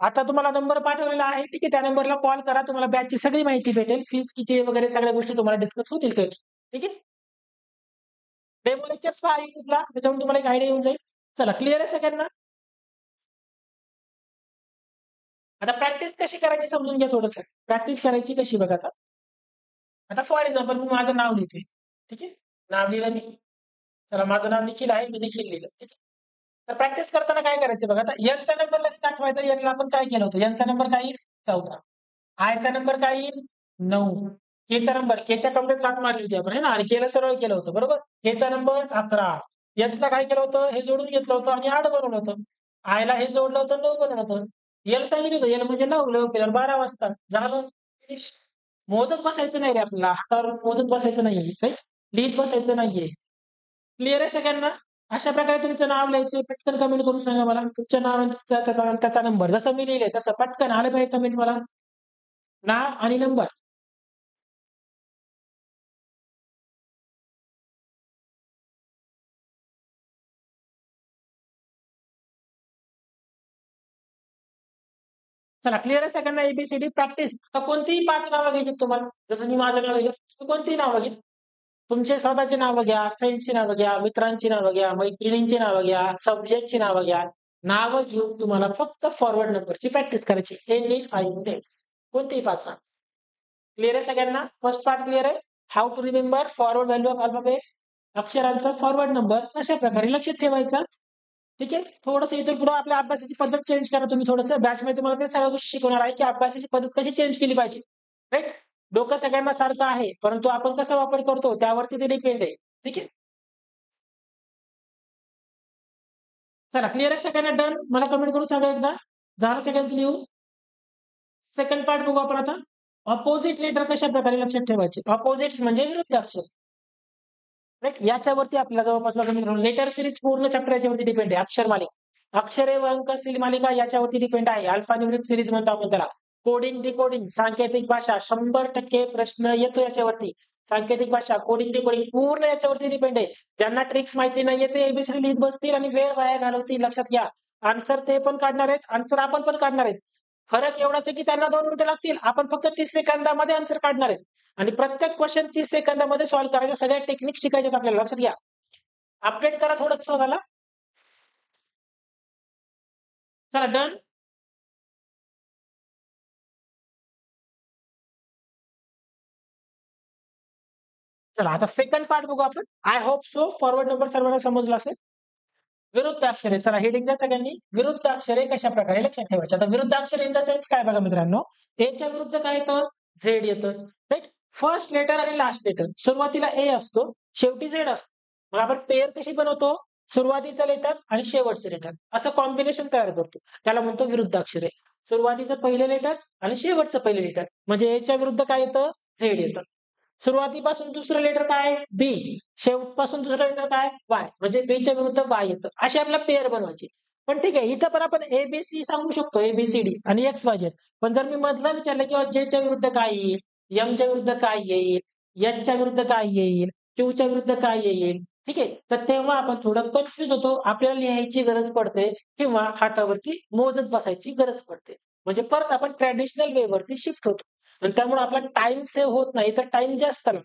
आता तुम्हाला नंबर पाठवलेला आहे. ठीक आहे. त्या नंबरला कॉल करा. तुम्हाला बॅचची सगळी माहिती भेटेल. फीस किती आहे वगैरे सगळ्या गोष्टी तुम्हाला डिस्कस होतील त्याची. ठीक आहे. डेमो लेक्चर्स पहा YouTubeला. त्याच्यावरून तुम्हाला एक आयडिया येऊन जाईल. चला, क्लिअर आहे सगळ्यांना? आता प्रॅक्टिस कशी करायची समजून घ्या थोडंसं. प्रॅक्टिस करायची कशी बघा आता. आता फॉर एक्झाम्पल मी माझं नाव लिहितोय. ठीक आहे. नाव लिहिलं मी. चला, माझं नाव निखिल आहे. मी निखिल लिहिलं. ठीक आहे. तर प्रॅक्टिस करताना काय करायचं बघा आता. एनचा नंबर लगेच आठवायचा. एनला आपण काय केलं होतं? एनचा नंबर काय येईल? 14. आयचा नंबर काय येईल? 9. केचा नंबर, केच्या कमरेत लाथ मारली होती आपण, है ना? आणि केला सरळ केलं होतं, बरोबर? केचा नंबर 11. एसला काय केलं होतं? हे जोडून घेतलं होतं आणि 8 बनवलं होतं. आयला हे जोडलं होतं, 9 बनवलं होतं. एल सांगितलं होतं, एल म्हणजे 9. 9 केल्यावर 12 वाजता. झालं. फिनिश. मोजत बसायचं नाही रे आपल्याला. हातावर मोजत बसायचं नाहीये. राइट? लिहित बसायचं नाहीये. क्लिअर आहे सगळ्यांना? अशा प्रकारे तुमचं नाव लिहायचं. पटकन कमेंट करून सांगा मला. तुमचं नाव आणि त्याचा नंबर. जसं मी लिहिलंय तसं पटकन आलं पाहिजे कमेंट मला. नाव आणि नंबर. चला, क्लिअर आहे सगळ्यांना एबीसीडी प्रॅक्टिस. तर कोणतीही 5 नावं घ्यायची तुम्हाला. जसं मी माझं नाव घेतलं, तुम्ही कोणतीही नावं घ्या. तुमचे स्वतःची नावं घ्या, फ्रेंड्सची नावं घ्या, मित्रांची नावं घ्या, मैत्रिणींची नावं घ्या, सब्जेक्टची नावं घ्या. नावं घेऊन तुम्हाला फक्त फॉरवर्ड नंबरची प्रॅक्टिस करायची. Any 5 minutes. कोणतीही 5 नावं. क्लिअर आहे सगळ्यांना? फर्स्ट पार्ट क्लिअर आहे? How to remember forward value of alphabet. अक्षरांचा फॉरवर्ड नंबर कशा प्रकारे लक्षात ठेवायचा. ठीक आहे. थोडंसं इथून पुढे आपल्या अभ्यासाची पद्धत चेंज करा तुम्ही थोडंसं. बॅचमध्ये तुम्हाला ते सगळ्या गोष्टी शिकवणार आहे, की अभ्यासाची पद्धत कशी चेंज केली पाहिजे. राइट? डोकं सगळ्यांना सारखं आहे, परंतु आपण कसा वापर करतो त्यावरती ते डिपेंड आहे. ठीक आहे. चला, क्लिअर आहे सगळ्यांना? डन. मला कमेंट करून सांगा एकदा. झालं सगळ्यांचं लिहून? सेकंड पार्ट बघू आपण आता. अपोजिट लेटर कशा प्रकारे लक्षात ठेवायचे. अपोजिट्स म्हणजे विरुद्ध अक्षर. राईट, याच्यावरती आपल्याला जवळपास बघा मित्रांनो लेटर सिरीज पूर्ण चॅप्टर याच्यावरती डिपेंड आहे. अक्षर मालिका, अक्षरे व अंक असलेली मालिका याच्यावरती डिपेंड आहे. अल्फान्यूमेरिक सिरीज म्हणतो आपण त्याला. कोडिंग डिकोडिंग सांकेतिक भाषा 100% प्रश्न येतो याच्यावरती. सांकेतिक भाषा कोडिंग डिकोडिंग पूर्ण याच्यावरती डिपेंड आहे. ज्यांना ट्रिक्स माहिती नाहीये ते एबीसीडी लिहित बसतील आणि वेळ वाया घालवतील. लक्षात घ्या. आन्सर ते पण काढणार आहेत, आन्सर आपण पण काढणार आहेत. फरक एवढाच आहे की त्यांना 2 मिनिटं लागतील, आपण फक्त 30 सेकंदामध्ये आन्सर काढणार आहेत. आणि प्रत्येक क्वेश्चन 30 सेकंदामध्ये सॉल्व्ह करायच्या सगळ्या टेक्निक शिकायच्यात आपल्याला. लक्षात घ्या. अपडेट करा थोडंसं स्वतःला. चला डन. चला आता सेकंड पार्ट बघू आपण. I hope so forward number सर्वांना समजला असेल. विरुद्ध अक्षरे, चला हेडिंग द्या सगळ्यांनी. विरुद्ध अक्षरे कशा प्रकारे लक्षात ठेवायची. आता विरुद्ध अक्षर इन द सेन्स काय बघा मित्रांनो. एच्या विरुद्ध काय येतं, झेड येतं. राईट, फर्स्ट लेटर आणि लास्ट लेटर. सुरुवातीला ए असतो, शेवटी झेड असतो. मग आपण पेअर कशी बनवतो, सुरुवातीचं लेटर आणि शेवटचं लेटर असं कॉम्बिनेशन तयार करतो. त्याला म्हणतो विरुद्ध अक्षरे. सुरुवातीचं पहिलं लेटर आणि शेवटचं पहिलं लेटर म्हणजे एच्या विरुद्ध काय येतं, झेड येतं. सुरुवातीपासून दुसरं लेटर काय, बी. शेवटपासून दुसरं लेटर काय, वाय. म्हणजे बीच्या विरुद्ध वाय येतं. अशी आपल्याला पेअर बनवायची. पण ठीक आहे, इथं पण आपण एबीसी सांगू शकतो, एबीसीडी आणि एक्स वाय झेड. पण जर मी मधलं विचारलं किंवा जेच्या विरुद्ध काय येईल, एमच्या विरुद्ध काय येईल, एचच्या विरुद्ध काय येईल, क्यूच्या विरुद्ध काय येईल, ठीक आहे, तर तेव्हा आपण थोडं कन्फ्युज होतो. आपल्याला लिहायची गरज पडते किंवा हातावरती मोजत बसायची गरज पडते. म्हणजे परत आपण ट्रॅडिशनल वे वरती शिफ्ट होतो. आणि त्यामुळे आपला टाइम सेव्ह होत नाही, तर टाइम जास्त लागतो.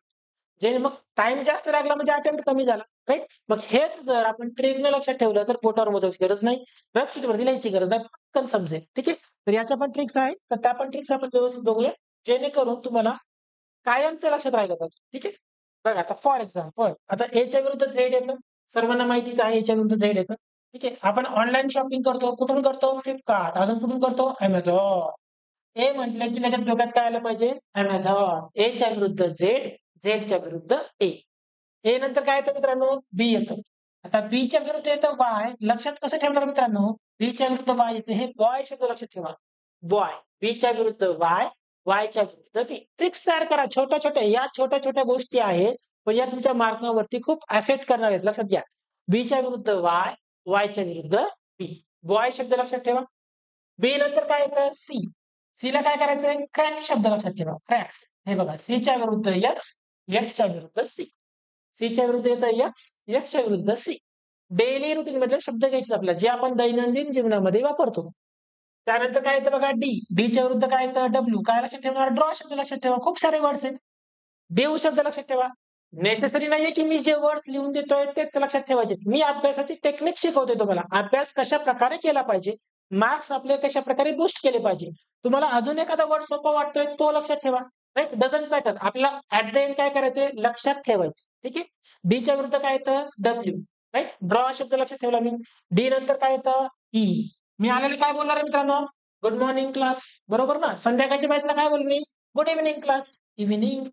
जे मग टाइम जास्त लागला म्हणजे अटेम्प्ट कमी झाला. राईट, मग हेच जर आपण ट्रिकने लक्षात ठेवलं तर बोटावर मोजायची गरज नाही, रफ शीटवरती लिहायची गरज नाही, पटकन समजेल. ठीक आहे, तर याच्या पण ट्रिक्स आहेत, तर त्या पण ट्रिक्स आपण व्यवस्थित बघूया, जेणेकरून तुम्हाला कायमचं लक्षात राहिलं पाहिजे. ठीक आहे, बघा आता फॉर एक्झाम्पल आता एच्या विरुद्ध झेड येतं. सर्वांना माहितीच आहे एच्या विरुद्ध झेड येतं. ठीक आहे, आपण ऑनलाईन शॉपिंग करतो, कुठून करतो, फ्लिपकार्ट. अजून कुठून करतो, अमेझॉन. ए म्हटलं की लगेच डोक्यात काय आलं पाहिजे, अमेझॉन. एच्या विरुद्ध झेड, झेडच्या विरुद्ध ए. ए नंतर काय येतं मित्रांनो, बी येतं. आता बीच्या विरुद्ध येतं वाय. लक्षात कसं ठेवणार मित्रांनो, बीच्या विरुद्ध वाय येते. हे बॉय शब्द लक्षात ठेवा. बॉय. बीच्या विरुद्ध वाय, वायच्या विरुद्ध बी. ट्रिक्स तयार करा छोट्या छोट्या. या छोट्या छोट्या गोष्टी आहेत, पण या तुमच्या मार्कावरती खूप अफेक्ट करणार आहेत. लक्षात घ्या. बीच्या विरुद्ध वाय, वायच्या विरुद्ध बी. बॉय शब्द लक्षात ठेवा. बी नंतर काय येतं, सी. सी ला काय करायचंय, क्रॅक शब्द लक्षात ठेवा. क्रॅक्स. हे बघा, सीच्या विरुद्ध एक्स, एक्सच्या विरुद्ध सी. सीच्या विरुद्ध येतं एक्स, एक्सच्या विरुद्ध सी. डेली रुटीन मधले शब्द घ्यायचे आपल्याला, जे आपण दैनंदिन जीवनामध्ये वापरतो. त्यानंतर काय येतं बघा, डी. डीच्या विरुद्ध काय येतं, डब्ल्यू. काय लक्षात ठेवणार, ड्रॉ शब्द लक्षात ठेवा. खूप सारे वर्ड्स आहेत. देऊ शब्द लक्षात ठेवा. नेसेसरी नाहीये की मी जे वर्ड्स लिहून देतोय तेच लक्षात ठेवायचे. मी अभ्यासाची टेक्निक शिकवतोय तुम्हाला. अभ्यास कशा प्रकारे केला पाहिजे, मार्क्स आपले कशा प्रकारे बूस्ट केले पाहिजे. तुम्हाला अजून एखादा वर्ड सोपा वाटतोय तो लक्षात ठेवा. Right, doesn't matter. आपल्याला ऍट द एंड काय करायचंय, लक्षात ठेवायचं. ठीक आहे. डीच्या विरुद्ध काय येतं, डब्ल्यू. राईट, ड्रॉ शब्द लक्षात ठेवला मी. डी नंतर काय येतं, ई. मी आलेले काय बोलणार आहे मित्रांनो, गुड मॉर्निंग क्लास. बरोबर ना. संध्याकाळच्या बॅचला काय बोलू मी, गुड इव्हिनिंग क्लास. इव्हिनिंग.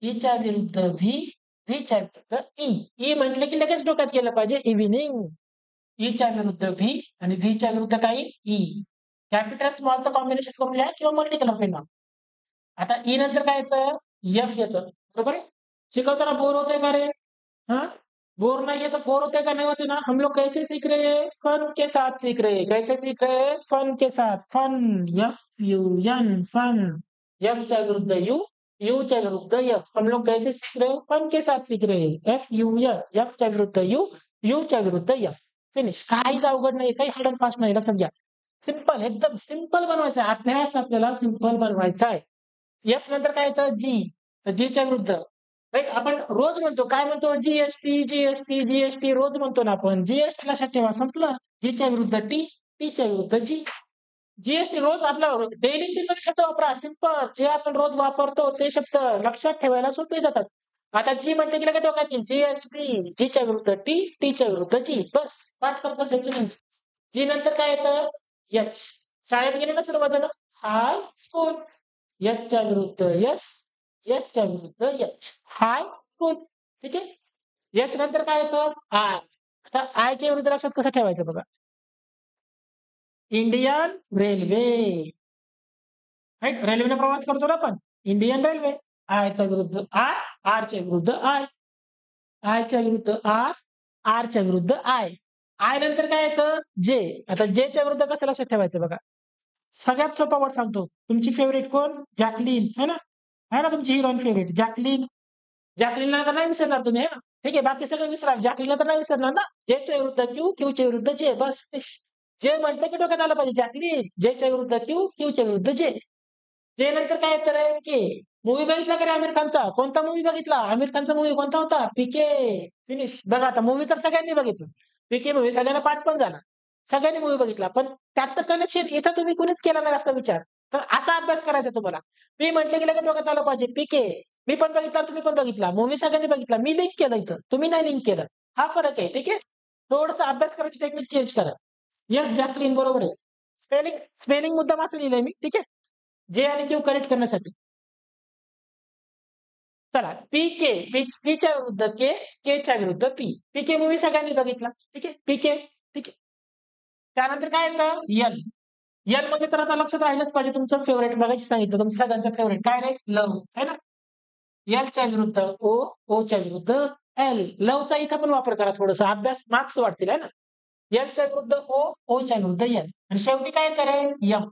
ईच्या विरुद्ध व्ही, व्हीच्या विरुद्ध ई. ई म्हटलं की लगेच डोक्यात गेलं पाहिजे इव्हिनिंग. ईच्या विरुद्ध व्ही आणि व्हीच्या विरुद्ध काय, ई. कॅपिटल स्मॉलचं कॉम्बिनेशन करून लिहा किंवा मल्टी कलर पेन. आता ई नंतर काय येतं, एफ येतं. बरोबर आहे. शिकवताना बोर होतंय का रे, हाँ? बोर नहीं है तो बोर होते का नहीं होते ना, हम लोग कैसे सीख रहे हैं, फन के साथ सीख रहे हैं. कैसे सीख रहे हैं, फन के साथ. Fun, F U N, fun. F च्या विरुद्ध यू, यू च्या विरुद्ध एफ. हम लोग कैसे सीख रहे हैं, फन के साथ सीख रहे हैं. एफ यू एन, एफ च्या विरुद्ध यू, यू च्या विरुद्ध एफ. फिनिश. काहीच अवघड नाही, काही हार्ड अँड फास्ट नाही. लक्षात घ्या. सिंपल, एकदम सिंपल बनवायचा आहे. अभ्यास आपल्याला सिंपल बनवायचा आहे. एफ नंतर काय येतं, जी. तर जीच्या विरुद्ध, राईट, आपण रोज म्हणतो, काय म्हणतो, जीएसटी, जीएसटी, जीएसटी रोज म्हणतो ना आपण. जीएसटी लक्षात ठेवा, संपलं. जीच्या विरुद्ध टी, टीच्या विरुद्ध जी. जीएसटी रोज आपला डेली रुटीनमध्ये शब्द वापरा. सिंपल. जे आपण रोज वापरतो ते शब्द लक्षात ठेवायला सोपे जातात. आता जी म्हटलं की लगेच डोक्यात येईल जीएसटी. जीच्या विरुद्ध टी, टीच्या विरुद्ध जी. बस पाठ करत बसायचं नाही. जी नंतर काय येतं, एच. शाळेत गेले ना सर्वजण, हाय स्कूल. एचच्या विरुद्ध एस, एसच्या विरुद्ध एच. High school. ठीक आहे. एच नंतर काय येतं, आय. आता आयच्या विरुद्ध लक्षात कसं ठेवायचं बघा, इंडियन रेल्वे. राईट. रेल्वेने प्रवास करतो ना आपण. Indian railway. आयच्या विरुद्ध आर, आरच्या विरुद्ध आय. आयच्या विरुद्ध आर, आरच्या विरुद्ध आय. आय नंतर काय येतं? जे. आता जेच्या विरुद्ध कसं लक्षात ठेवायचं बघा. सगळ्यात सोपा वर्ड सांगतो. तुमची फेव्हरेट कोण? जॅकलीन, है ना? आहे ना तुमची हिरोईन फेव्हरेट जॅकलीन. जॅकलीनला तर नाही विसरणार तुम्ही, आहे ना? ठीक आहे. बाकी सगळं विसरा. जॅकलीनला तर नाही विसरणार ना? जेच्या विरुद्ध क्यू, क्यूच्या विरुद्ध जे. बस फिनिश. जे म्हटलं की डोक्यात आलं पाहिजे जॅकलीन. जेच्या विरुद्ध क्यू, क्यूच्या विरुद्ध जे. जे नंतर काय येतं रे? के. मूव्ही बघितला का रे आमिर खानचा? कोणता मूव्ही बघितला? आमिर खानचा मूव्ही कोणता होता? पीके. फिनिश. बघा आता मूव्ही तर सगळ्यांनी बघितला. पीके मूव्ही सगळ्यांना पाठ पण झाला. सगळ्यांनी मूव्ही बघितला. पण त्याचं कनेक्शन इथं तुम्ही कुणीच केला नाही असा विचार. तर असा अभ्यास करायचा तुम्हाला. मी म्हटलं की लगेच डोक्यात आलं पाहिजे पीके. मी पण बघितला, तुम्ही पण बघितला. मूव्ही सगळ्यांनी बघितला. मी लिंक केलं इथं. तुम्ही नाही लिंक केलं. हा फरक आहे. ठीक आहे? थोडंसं अभ्यास करायची टेक्निक चेंज करा. येस जॅकलीन बरोबर आहे. स्पेलिंग स्पेलिंग मुद्दाम असं लिहिलंय मी. ठीक आहे? जे आणि क्यू करेक्ट करण्यासाठी. चला पीके. पीच्या विरुद्ध के, केच्या विरुद्ध पी. पीके मूव्ही सगळ्यांनी बघितला. ठीक आहे? पीके. ठीक आहे. त्यानंतर काय येतं? एल. एल म्हणजे तर आता लक्षात राहिलंच पाहिजे तुमचं फेव्हरेट मगाशी सांगितलं तुमचं सगळ्यांचं फेव्हरेट काय रे? लव्ह. है ना? एलच्या विरुद्ध ओ, ओच्या विरुद्ध एल. लव्हचा इथं पण वापर करा थोडासा अभ्यास मार्क्स वाढतील आहे ना? एलच्या विरुद्ध ओ, ओच्या विरुद्ध एल. आणि शेवटी काय येतं रे? एम.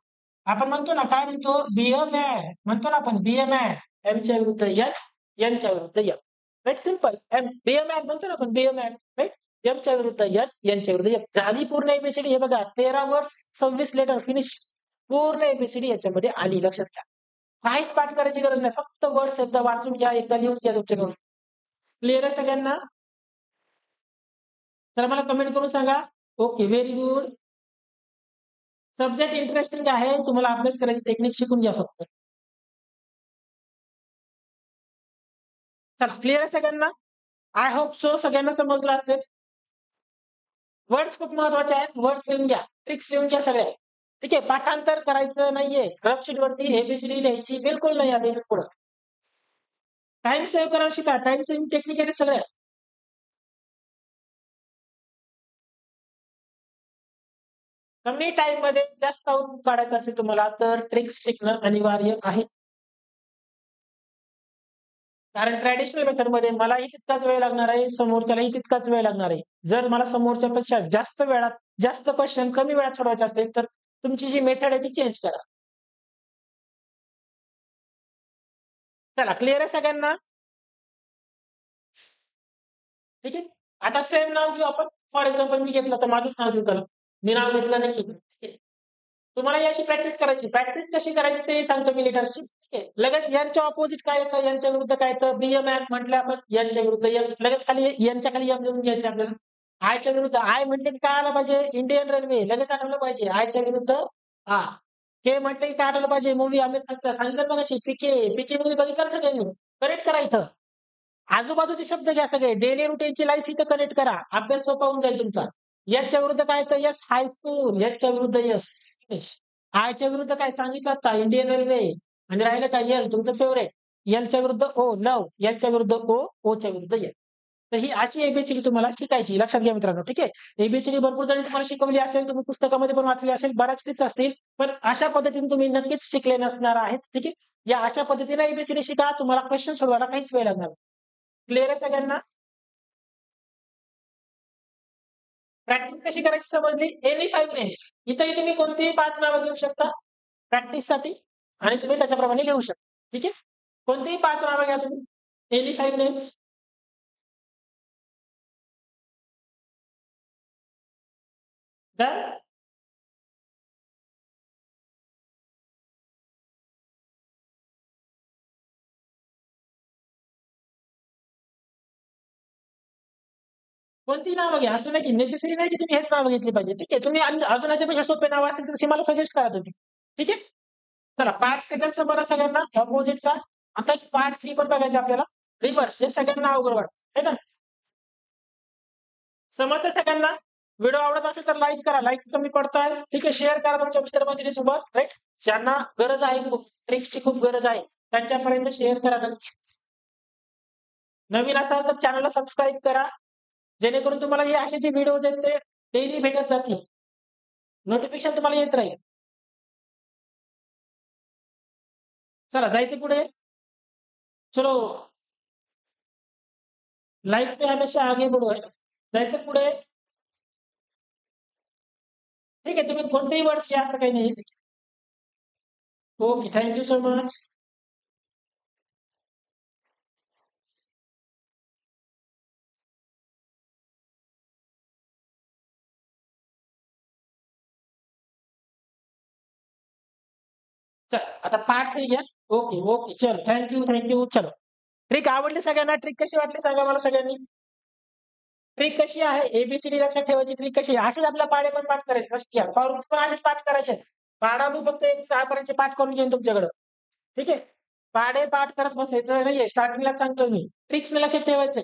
आपण म्हणतो ना काय म्हणतो? बी अ मॅन. म्हणतो ना आपण बी अ मॅन. एमच्या विरुद्ध एल, एनच्या विरुद्ध M. Right simple. M be a man म्हणतो ना आपण बी अ मॅन. राईट? एमच्या विरुद्ध एन, एनच्या विरुद्ध एम. झाली पूर्ण एबीसीडी हे बघा 13 वर्ड्स 26 लेटर फिनिश. पूर्ण एबीसीडी याच्यामध्ये आली लक्षात घ्या. काहीच पाठ करायची गरज नाही. फक्त वर्ड्स एकदा वाचून घ्या, एकदा लिहून घ्या तुमच्याकडून. क्लिअर आहे सगळ्यांना? तर मला कमेंट करून सांगा. Okay, very good. Subject interesting आहे. तुम्हाला अभ्यास करायची टेक्निक शिकून घ्या फक्त. चला क्लिअर आहे सगळ्यांना? आय होप सो सगळ्यांना समजलं असेल. वर्ड्स खूप महत्वाचे आहेत. वर्ड्स लिहून घ्या. ट्रिक्स लिहून घ्या सगळ्या. ठीक आहे. पाठांतर करायचं नाहीये. रफशीट वरती एबीसीडी लिहायची बिलकुल नाही आता इथून पुढं. टाइम सेव्ह करायला शिका. टाइम सेव्हिंग टेक्निक आहे सगळ्या. कमी टाइम मध्ये जास्त आउटपुट काढायचं असेल तुम्हाला तर ट्रिक्स शिकणं अनिवार्य आहे. कारण ट्रॅडिशनल मेथडमध्ये मलाही तितकाच वेळ लागणार आहे, समोरच्यालाही तितकाच वेळ लागणार आहे. जर मला समोरच्यापेक्षा जास्त वेळात जास्त क्वेश्चन कमी वेळात सोडवायचे असतील, तर तुमची जी मेथड आहे ती चेंज करा. चला क्लिअर आहे सगळ्यांना? ठीक आहे. आता सेम नाव घेऊ आपण. फॉर एक्झाम्पल मी घेतलं तर माझंच नाव घेऊ त्याला. मी नाव घेतलं नाही. ठीक आहे. तुम्हाला याची प्रॅक्टिस करायची. प्रॅक्टिस कशी करायची ते सांगतो मी लेटर्सची. ठीक आहे. लगेच यांच्या ऑपोजिट काय येतं, यांच्या विरुद्ध काय येतं? बीएमएन म्हटलं आपण यांच्या विरुद्ध एम. लगेच खाली यांच्या खाली एम लिहून घ्यायचं आपल्याला. आयच्या विरुद्ध आय म्हटले की काय आलं पाहिजे? Indian railway. लगेच आठवलं पाहिजे. आयच्या विरुद्ध आ. के म्हटले की काय आठवलं पाहिजे? मूव्ही आमिर खानचा सांगितलं मगाशी पीके. पीके मूव्ही बघितला ना सगळ्यांनी. करेक्ट करा इथं. आजूबाजूचे शब्द घ्या सगळे. डेली रुटीनची लाईफ इथं कनेक्ट करा. अभ्यास सोपा होऊन जाईल तुमचा. याच्या विरुद्ध काय येतं? Yes high school. याच्या विरुद्ध यस. फिनिश. आयच्या विरुद्ध काय सांगितलं आता? Indian railway. आणि राहिलं काय? एल तुमचं फेवरेट. एलच्या विरुद्ध ओ लव. एलच्या विरुद्ध ओ, ओच्या विरुद्ध एल. तर ही अशी एबीसीडी तुम्हाला शिकायची. लक्षात घ्या मित्रांनो. ठीक आहे. एबीसीडी भरपूर जणांनी तुम्हाला शिकवली असेल. तुम्ही पुस्तकामध्ये पण वाचली असेल. बऱ्याच ट्रिक्स असतील. पण अशा पद्धतीने तुम्ही नक्कीच शिकले नसणार आहेत. ठीक आहे. या अशा पद्धतीने एबीसीडी शिका. तुम्हाला क्वेश्चन सोडवायला काहीच वेळ लागणार नाही. क्लिअर आहे सगळ्यांना? प्रॅक्टिस कशी करायची समजली? Any 5 names. इथंही तुम्ही कोणतीही 5 नावं घेऊ शकता प्रॅक्टिससाठी आणि तुम्ही त्याच्याप्रमाणे लिहू शकता. ठीक आहे? कोणतीही 5 नावं घ्या तुम्ही. Any 5 names. डन? कोणतीही नावं घ्या. असं नाही की नेसेसरी नाही की तुम्ही हेच नावं घेतली पाहिजे. ठीक आहे. तुम्ही अजून याच्यापेक्षा सोपे नावं असेल तर तशी मला सजेस्ट करा तुम्ही. ठीक आहे? चला पार्ट सेकंडचा बघा सगळ्यांना अपोजिटचा. आता पार्ट 3 पण बघायचा आपल्याला. रिव्हर्स जे सगळ्यांना अवघड वाटतं. है ना? समजतं सगळ्यांना? व्हिडिओ आवडत असेल तर लाईक करा. लाईक्स कमी पडताय. ठीक आहे. शेअर करा तुमच्या मित्रमंडळीसोबत. राईट? ज्यांना गरज आहे खूप ट्रिक्सची खूप गरज आहे. त्यांच्यापर्यंत शेअर करा नक्कीच. नवीन असाल तर चॅनलला सबस्क्राईब करा. जेणेकरून तुम्हाला हे असे जे व्हिडिओज आहेत ते डेली भेटत जातील. नोटिफिकेशन तुम्हाला येत राहील. चला जायचं पुढे. चलो, लाइफ में हमेशा आगे बढ़ो है. जायचं पुढे. ठीक आहे, तुम्ही कोणतेही वर्ड्स घ्या, असं काही नाही. Okay, thank you so much. चल, आता पाठ 3 घ्या. Okay, okay. चल, थँक यू, थँक यू. चलो. ट्रिक आवडली सगळ्यांना? ट्रिक कशी वाटली सांगा मला सगळ्यांनी? ट्रिक कशी आहे? एबीसीडी लक्षात ठेवायची ट्रिक कशी आहे? असेच आपल्या पाढे पण पाठ करायचे. लक्षात घ्या. फॉर्म्युले पण असेच पाठ करायचे. पाढा मी फक्त 1 ते 6 पर्यंतचे पाठ करून घेईन तुमच्याकडं. ठीक आहे? पाढे पाठ करत बसायचं नाहीये. स्टार्टिंगलाच सांगतो मी. ट्रिक्स लक्षात ठेवायचे.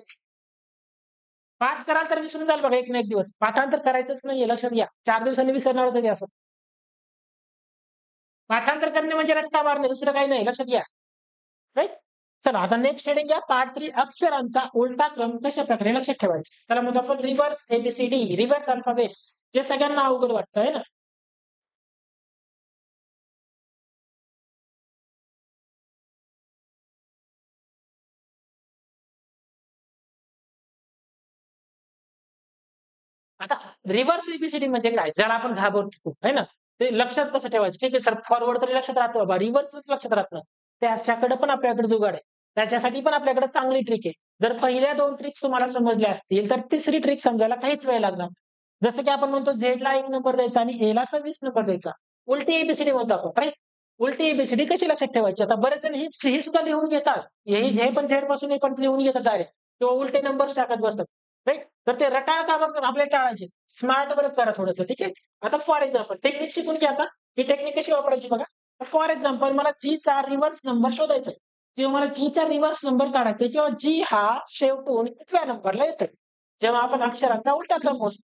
पाठ कराल तर विसरून जाल बघा एक ना एक दिवस. पाठांतर करायचंच नाहीये, लक्षात घ्या. 4 दिवसांनी विसरणारच आहे असं. पाठांतर करणे म्हणजे रट्टा मारणे, दुसरं काही नाही. लक्षात घ्या. राइट? चला आता नेक्स्ट हेडिंग घ्या. पार्ट 3 अक्षरांचा उलटा क्रम कशाप्रकारे लक्षात ठेवायचा. त्याला म्हणतो आपण रिव्हर्स एबीसीडी, रिव्हर्स अल्फाबेट्स. जे सगळ्यांना अवघड वाटतं आहे ना? आता रिव्हर्स एबीसीडी म्हणजे काय? ज्याला आपण घाबरतो खूप, आहे ना? ते लक्षात कसं ठेवायचं? ठीक आहे सर, फॉरवर्ड तरी लक्षात राहतं बाबा, रिव्हर्सच लक्षात राहत नाही. त्याच्याकडे पण आपल्याकडे जुगाड आहे. त्याच्यासाठी पण आपल्याकडे चांगली ट्रिक आहे. जर पहिल्या 2 ट्रिक्स तुम्हाला समजल्या असतील, तर तिसरी ट्रिक समजायला काहीच वेळ लागणार नाही. जसं की आपण म्हणतो झेडला 1 नंबर द्यायचा आणि एला 26 नंबर द्यायचा. उलटी एबीसीडी म्हणतो आपण, राइट? उलटी एबीसीडी कशी लक्षात ठेवायची? आता बरेच जण ही सुद्धा लिहून घेतात. हे पण झेडपासून हे पण लिहून घेतात डायरेक्ट किंवा उलटे नंबर्स टाकत बसतात. राइट? तर ते रटाळ कामं आपल्याला टाळायचे. स्मार्ट वर्क करा थोडंसं, ठीक आहे. आता फॉर एक्झाम्पल टेक्निक शिकून घ्या आता. ही टेक्निक कशी वापरायची बघा. फॉर एक्झाम्पल मला जीचा रिव्हर्स नंबर शोधायचा आहे किंवा मला जीचा रिव्हर्स नंबर काढायचा आहे किंवा जी हा शेवटून कितव्या नंबरला येतोय. जेव्हा आपण अक्षरांचा उलटा क्रम मोजतो.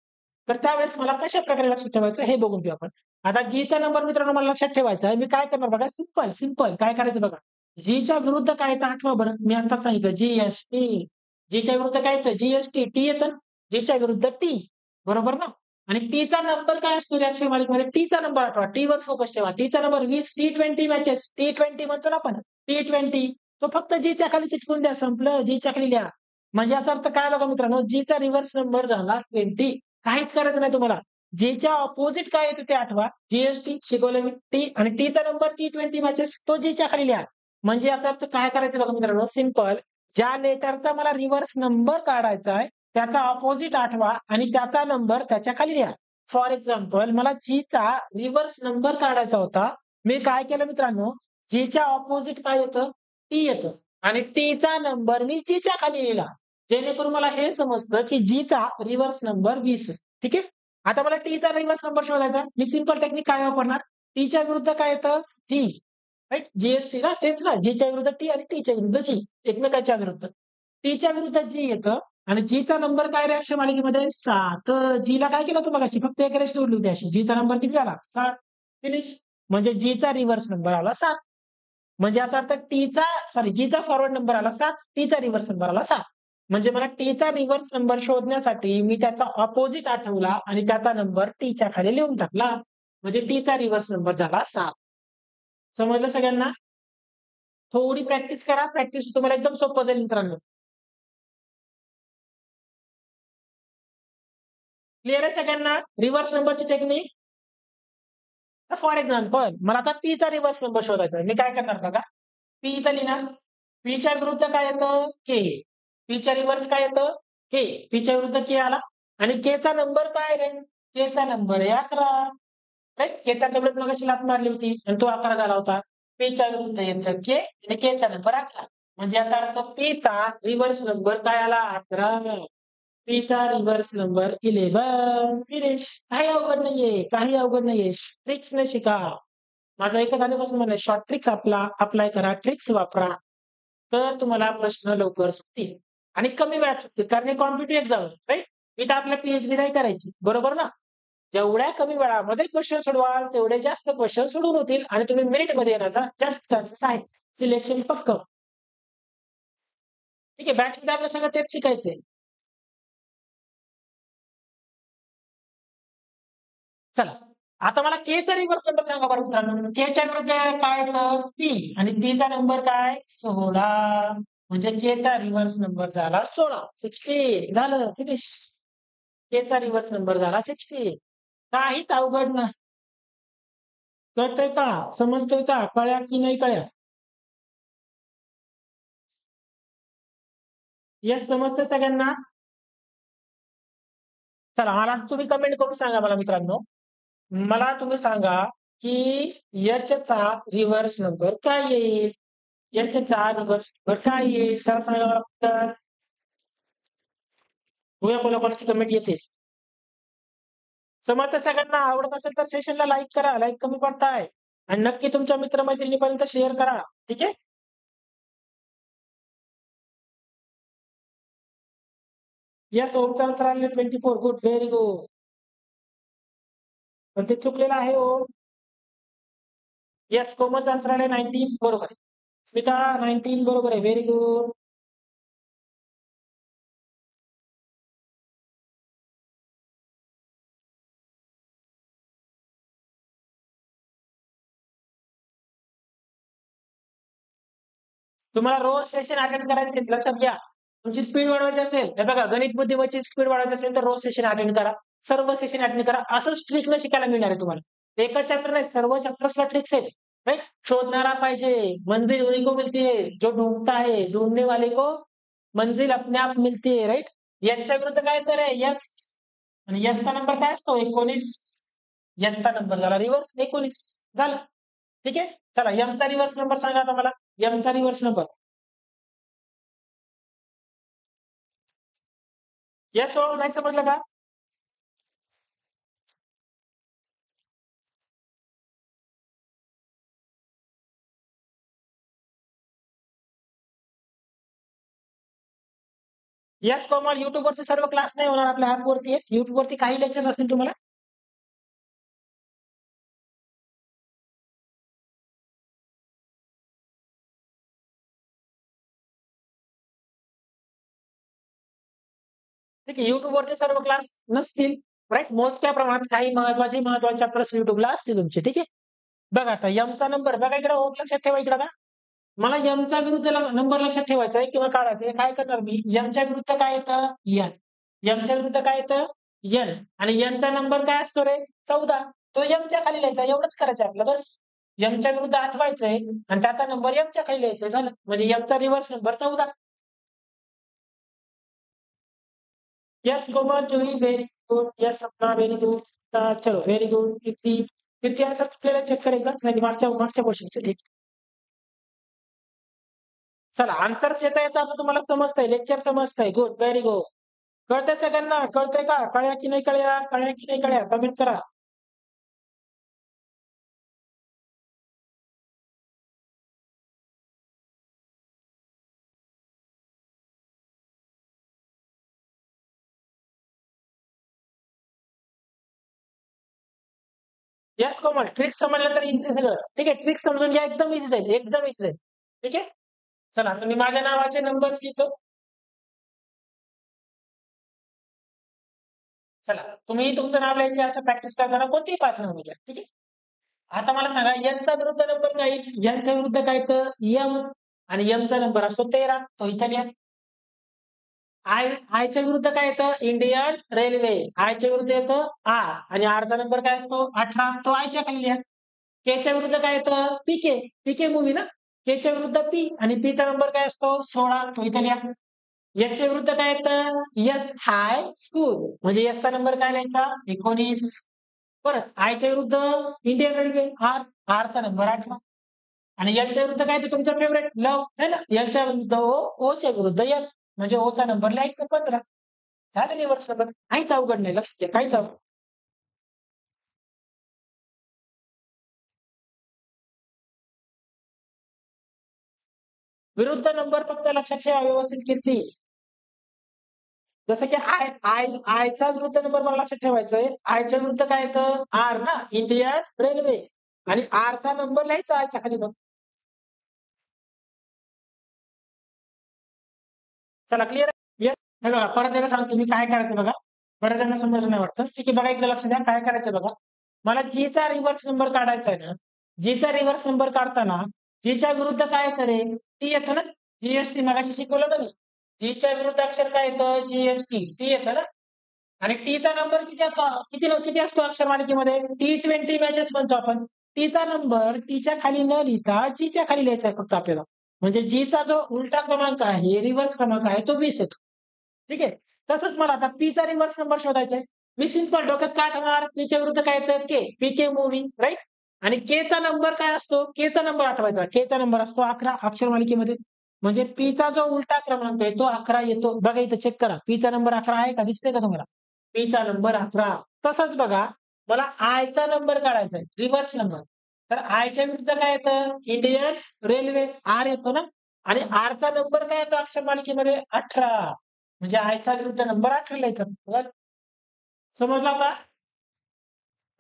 तर त्यावेळेस मला कशा प्रकारे लक्षात ठेवायचं हे बघून घेऊ आपण. आता जीचा नंबर मित्रांनो मला लक्षात ठेवायचा आहे. मी काय करणार बघा, सिंपल, सिंपल काय करायचं बघा. जीच्या विरुद्ध काय येतं आठवा बरं. मी आत्ताच सांगितलं जीएसटी. जीच्या विरुद्ध काय येतं? जीएसटी. टी येतं. जीच्या विरुद्ध टी. बरोबर ना? आणि टीचा नंबर काय असतो रिएक्शन मालिकेमध्ये? टीचा नंबर आठवा. टीवर फोकस ठेवा. टीचा नंबर 20 T20 मॅचेस. T20 म्हणतो ना आपण. T20 तो फक्त जीच्या खाली चिटकून द्या. संपलं. जीच्या खाली लिहा. म्हणजे याचा अर्थ काय बघा मित्रांनो, जीचा रिव्हर्स नंबर झाला 20. काहीच करायचं नाही तुम्हाला. जीच्या अपोझिट काय येतं ते आठवा. जीएसटी शिकवलं मी. टी आणि टीचा नंबर T20 मॅचेस तो जीच्या खाली लिहा. म्हणजे याचा अर्थ काय करायचं बघा मित्रांनो, सिंपल. ज्या लेटरचा मला रिव्हर्स नंबर काढायचा आहे त्याचा अपोझिट आठवा आणि त्याचा नंबर त्याच्या खाली लिहा. फॉर एक्झाम्पल मला जीचा रिव्हर्स नंबर काढायचा होता. मी काय केलं मित्रांनो, जीच्या अपोझिट काय येतं? टी येतं आणि टीचा नंबर मी जीच्या खाली लिहिला. जेणेकरून मला हे समजतं की जीचा रिव्हर्स नंबर 20 आहे. ठीक आहे. आता मला टीचा रिव्हर्स नंबर शोधायचा. मी सिंपल टेक्निक काय वापरणार? टीच्या विरुद्ध काय येतं? जी. राइट? जीएसटी ना तेच ना. जीच्या विरुद्ध टी आणि टीच्या विरुद्ध जी. एकमेकांच्या विरुद्ध. टीच्या विरुद्ध जी येतं आणि जीचा नंबर काय रे अक्षर मालिकेमध्ये? 7. जीला काय केलं होतं मगाशी? फक्त एक रेष जोडली होती अशी. जीचा नंबर किती झाला? 7. फिनिश. म्हणजे जीचा रिव्हर्स नंबर आला 7. म्हणजे याचा अर्थ जीचा फॉरवर्ड नंबर आला 7, टीचा रिव्हर्स नंबर आला 7. म्हणजे मला टीचा रिव्हर्स नंबर शोधण्यासाठी मी त्याचा अपोझिट आठवला आणि त्याचा नंबर टीच्या खाली लिहून टाकला. म्हणजे टीचा रिव्हर्स नंबर झाला 7. समजलं सगळ्यांना? थोडी प्रॅक्टिस करा. प्रॅक्टिस तुम्हाला एकदम सोपं जाईल मित्रांनो. क्लिअर आहे सगळ्यांना? रिव्हर्स नंबरची टेक्निक? फॉर एक्झाम्पल मला आता पीचा रिव्हर्स नंबर शोधायचा आहे. मी काय करणार बघा. पी इथं लिहिणार. पीच्या विरुद्ध काय येतं? के. पीच्या रिव्हर्स काय येतं? के. पीच्या विरुद्ध के आला आणि केचा नंबर काय रे? केचा नंबर आहे 11. राइट? केचा टेबलेट मगाशी लाथ मारली होती आणि तो 11 झाला होता. पीच्या विरुद्ध येतं के आणि केचा नंबर 11. म्हणजे याचा अर्थ पीचा रिव्हर्स नंबर काय आला? 11. पीचा रिव्हर्स नंबर 11. फिनिश. काही अवघड नाहीये. काही अवघड नाहीये. ट्रिक्सने शिका. माझं एकच आधीपासून म्हणणं आहे, शॉर्ट ट्रिक्स अप्लाय करा, ट्रिक्स वापरा. तर तुम्हाला प्रश्न लवकर सुटतील आणि कमी वेळात सुटतील. कारण हे कॉम्पिटिटिव्ह एक्झाम आहे, राइट? इथं आपल्याला पी नाही करायची. बरोबर ना? जेवढ्या कमी वेळामध्ये क्वेश्चन सोडवाल, तेवढे जास्त क्वेश्चन सोडवून होतील आणि तुम्ही मेरिटमध्ये येण्याचा जास्त चान्सेस आहे. सिलेक्शन पक्कं. ठीक आहे. बॅचमध्ये आपल्याला सगळं तेच शिकायचंय. चला. आता मला केचा रिव्हर्स नंबर सांगा बरं मित्रांनो. केच्या विरुद्ध काय येतं? पी आणि पीचा नंबर काय? 16. म्हणजे केचा रिव्हर्स नंबर झाला 16. 16 झालं फिनिश. केचा रिव्हर्स नंबर झाला 16. काहीच अवघड नाही. कळतंय का? समजतंय का? कळ्या की नाही कळ्या? येस समजतंय सगळ्यांना? चला मला तुम्ही कमेंट करून सांगा मला मित्रांनो. मला तुम्ही सांगा, की चा रिव्हर्स नंबर काय येईल? चा रिव्हर्स नंबर काय येईल? चला सांगा मला पटकन. बघूया कोणाकोणाची कमेंट येते. समजतं सगळ्यांना? आवडत असेल तर सेशनला लाईक करा. लाईक कमी पडताय. आणि नक्की तुमच्या मित्र-मैत्रिणीपर्यंत शेअर करा. ठीक आहे? येस ओमचा आन्सर आलेला 24. Good, very good. पण ते चुकलेलं आहे हो. येस कोमलचा आन्सर आलाय 19 बरोबर आहे. स्मिता 19 बरोबर आहे. Very good. तुम्हाला रोज सेशन अटेंड करायचे आहेत, लक्षात घ्या. तुमची स्पीड वाढवायची असेल, हे बघा गणित बुद्धिमत्तेची स्पीड वाढवायची असेल तर रोज सेशन अटेंड करा. सर्व सेशन अटेंड करा. असंच ट्रिकनं शिकायला मिळणार आहे तुम्हाला. एकच चॅप्टर नाही, सर्व चॅप्टर्सला ट्रिक्स आहेत. राइट? शोधणारा पाहिजे, मंजिल उन्हीं को मिलती है, जो ढूंढता है, ढूंढने वाले को मंजिल अपने आप मिलती है. राइट? याच्या विरुद्ध काय तर आहे? यस. आणि यसचा नंबर काय असतो? 19. यसचा नंबर झाला रिव्हर्स 19. झालं. ठीक आहे? चला यमचा रिव्हर्स नंबर सांगा आता मला. यमचा रिव्हर्स नंबर. येस हो, नाही समजलं का? येस कोमल, YouTube वरती सर्व क्लास नाही होणार आपल्या ॲप वरती आहे. YouTube वरती काही लेक्चर्स असतील तुम्हाला. ठीक आहे. YouTube वरती सर्व क्लास नसतील. राइट? मोजक्या प्रमाणात काही महत्त्वाचे चॅप्टर्स YouTubeला असतील तुमचे. ठीक आहे. बघा आता यमचा नंबर बघा इकडे हो, लक्षात ठेवा इकडे आता. मला यमचा विरुद्ध नंबर लक्षात ठेवायचा आहे किंवा काढायचा आहे. काय करणार मी? यमच्या विरुद्ध काय येतं? एन. यमच्या विरुद्ध काय येतं? एन. आणि एनचा नंबर काय असतो रे? 14. तो यमच्या खाली लिहायचा. एवढंच करायचं आपलं बस. यमच्या विरुद्ध आठवायचंय आणि त्याचा नंबर यमच्या खाली लिहायचा झालं. म्हणजे यमचा reverse number 14. Yes Komal, Juhi very good. Yes Sapna very good. चलो very good. Kirti Kirti answer चुकलेला चेक करेल का? नाही मागच्या मागच्या क्वेश्चनचे ठीक. चला आन्सर्स येता याचा आता तुम्हाला समजतंय. लेक्चर समजतंय. Good, very good. कळतंय सगळ्यांना? कळतंय का? कळ्या की नाही कळ्या? कळ्या की नाही कळ्या? कमेंट करा. येस कोमल, ट्रिक्स समजलं तर इझी सगळं. ठीक आहे, ट्रिक्स समजून घ्या. एकदम इझी जाईल. एकदम इझी जाईल. ठीक आहे? चला तुम्ही माझ्या नावाचे नंबर्स लिहितो. चला तुम्ही तुमचं नाव लिहायचे असं प्रॅक्टिस करताना कोणतीही 5 नावं घ्या. ठीक आहे? आता मला सांगा यांचा विरुद्ध नंबर काय येईल? यांच्या विरुद्ध काय येतं? यम. आणि यमचा नंबर असतो 13. तो इथे लिहा. आयच्या विरुद्ध काय येतं? Indian railway. आयच्या विरुद्ध येतं आर. आणि आरचा नंबर काय असतो? 18. तो आयच्या खाली लिहा. केच्या विरुद्ध काय येतं? पीके. पीके मूव्ही ना? केच्या विरुद्ध पी आणि पीचा नंबर काय असतो? 16. तो इथे लिहा. याच्या विरुद्ध काय येतं? Yes high school. म्हणजे यसचा नंबर काय लिहायचा? 19. परत आयच्या विरुद्ध इंडियन रेल्वे आर. आरचा नंबर 18. आणि एलच्या विरुद्ध काय ते तुमचा फेव्हरेट लव्ह है ना? एलच्या विरुद्ध ओ, ओच्या विरुद्ध एल. म्हणजे ओचा नंबर लिहायचा 15. झालं रिव्हर्स नंबर. काहीच अवघड नाही. लक्षात घ्या. काहीच अवघड. विरुद्ध नंबर फक्त लक्षात ठेवा व्यवस्थित कीर्ती. जसं की आय आय आयचा विरुद्ध नंबर मला लक्षात ठेवायचा आहे. आयच्या विरुद्ध काय येतं? आर ना? Indian railway. आणि आरचा नंबर लिहायचा आयच्या खाली मग. चला क्लिअर आहे? येस. हे बघा परत एकदा सांगतो मी काय करायचं बघा. बऱ्याच जणांना समजलं नाही वाटतं. ठीक आहे बघा इकडे लक्ष द्या काय करायचं बघा. मला जीचा रिव्हर्स नंबर काढायचा आहे ना, जीचा रिव्हर्स नंबर काढताना जीच्या विरुद्ध काय करेल? टी येतं ना? जीएसटी मगाशी शिकवलं ना मी. जीच्या विरुद्ध अक्षर काय येतं? जीएसटी. टी येतं ना? आणि टीचा नंबर किती असतो? किती असतो अक्षर मालिकेमध्ये? T20 मॅचेस म्हणतो आपण. टीचा नंबर टीच्या खाली न लिहिता जीच्या खाली लिहायचा आहे फक्त आपल्याला. म्हणजे जीचा जो उलटा क्रमांक आहे, रिव्हर्स क्रमांक आहे तो 20 येतो. ठीक आहे. तसंच मला आता पीचा रिव्हर्स नंबर शोधायचा आहे. मी सिंपल डोक्यात काय ठेवणार? पीच्या विरुद्ध काय येतं? के. पीके मूव्ही राइट? आणि केचा नंबर काय असतो? केचा नंबर आठवायचा. केचा नंबर असतो 11 अक्षर मालिकेमध्ये. म्हणजे पीचा जो उलटा क्रमांक आहे तो 11 येतो. बघा इथं चेक करा. पीचा नंबर 11 आहे का? दिसतंय का तुम्हाला? पीचा नंबर 11. तसंच बघा, मला आयचा नंबर काढायचा आहे, रिव्हर्स नंबर. तर आयच्या विरुद्ध काय येतं? इंडियन रेल्वे आर येतो ना? आणि आरचा नंबर काय येतो अक्षर मालिकेमध्ये? 18. म्हणजे आयचा विरुद्ध नंबर 18 लिहायचा. बरं, समजलं आता?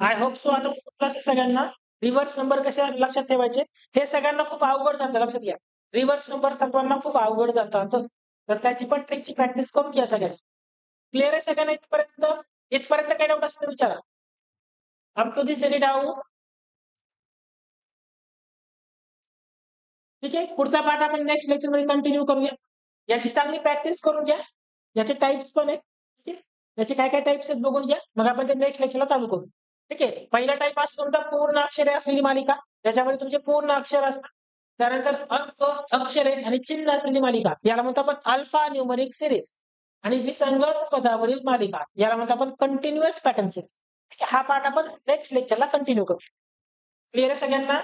आय होप सो आता समजलं असेल सगळ्यांना. रिव्हर्स नंबर कसे लक्षात ठेवायचे? हे सगळ्यांना खूप अवघड जातं लक्षात घ्या. रिव्हर्स नंबर सर्वांना खूप अवघड जातात. तर त्याची पण ट्रिकची प्रॅक्टिस करून घ्या सगळ्यांनी. क्लिअर आहे सगळ्यांना इथपर्यंत? इथपर्यंत काही डाऊट असेल तर विचारा. Up to this any doubt? ठीक आहे. पुढचा पाठ आपण नेक्स्ट लेक्चरमध्ये कंटिन्यू करूया. याची चांगली प्रॅक्टिस करून घ्या. याचे टाइप्स पण आहेत. ठीक आहे. याचे काय काय टाइप्स आहेत बघून घ्या. मग आपण ते नेक्स्ट लेक्चरला चालू करू. ठीक आहे. पहिला टाइप असतो तुमचा पूर्ण अक्षरे असलेली मालिका. त्याच्यामध्ये तुमचे पूर्ण अक्षर असतात. त्यानंतर अंक, अक्षरे आणि चिन्ह असलेली मालिका. याला म्हणतो आपण अल्फा न्यूमरिक सिरीज. आणि विसंगत पदावरील मालिका. याला म्हणतो आपण कंटिन्युअस पॅटर्न सिरीज. हा पाठ आपण नेक्स्ट लेक्चरला कंटिन्यू करू. क्लिअर आहे सगळ्यांना?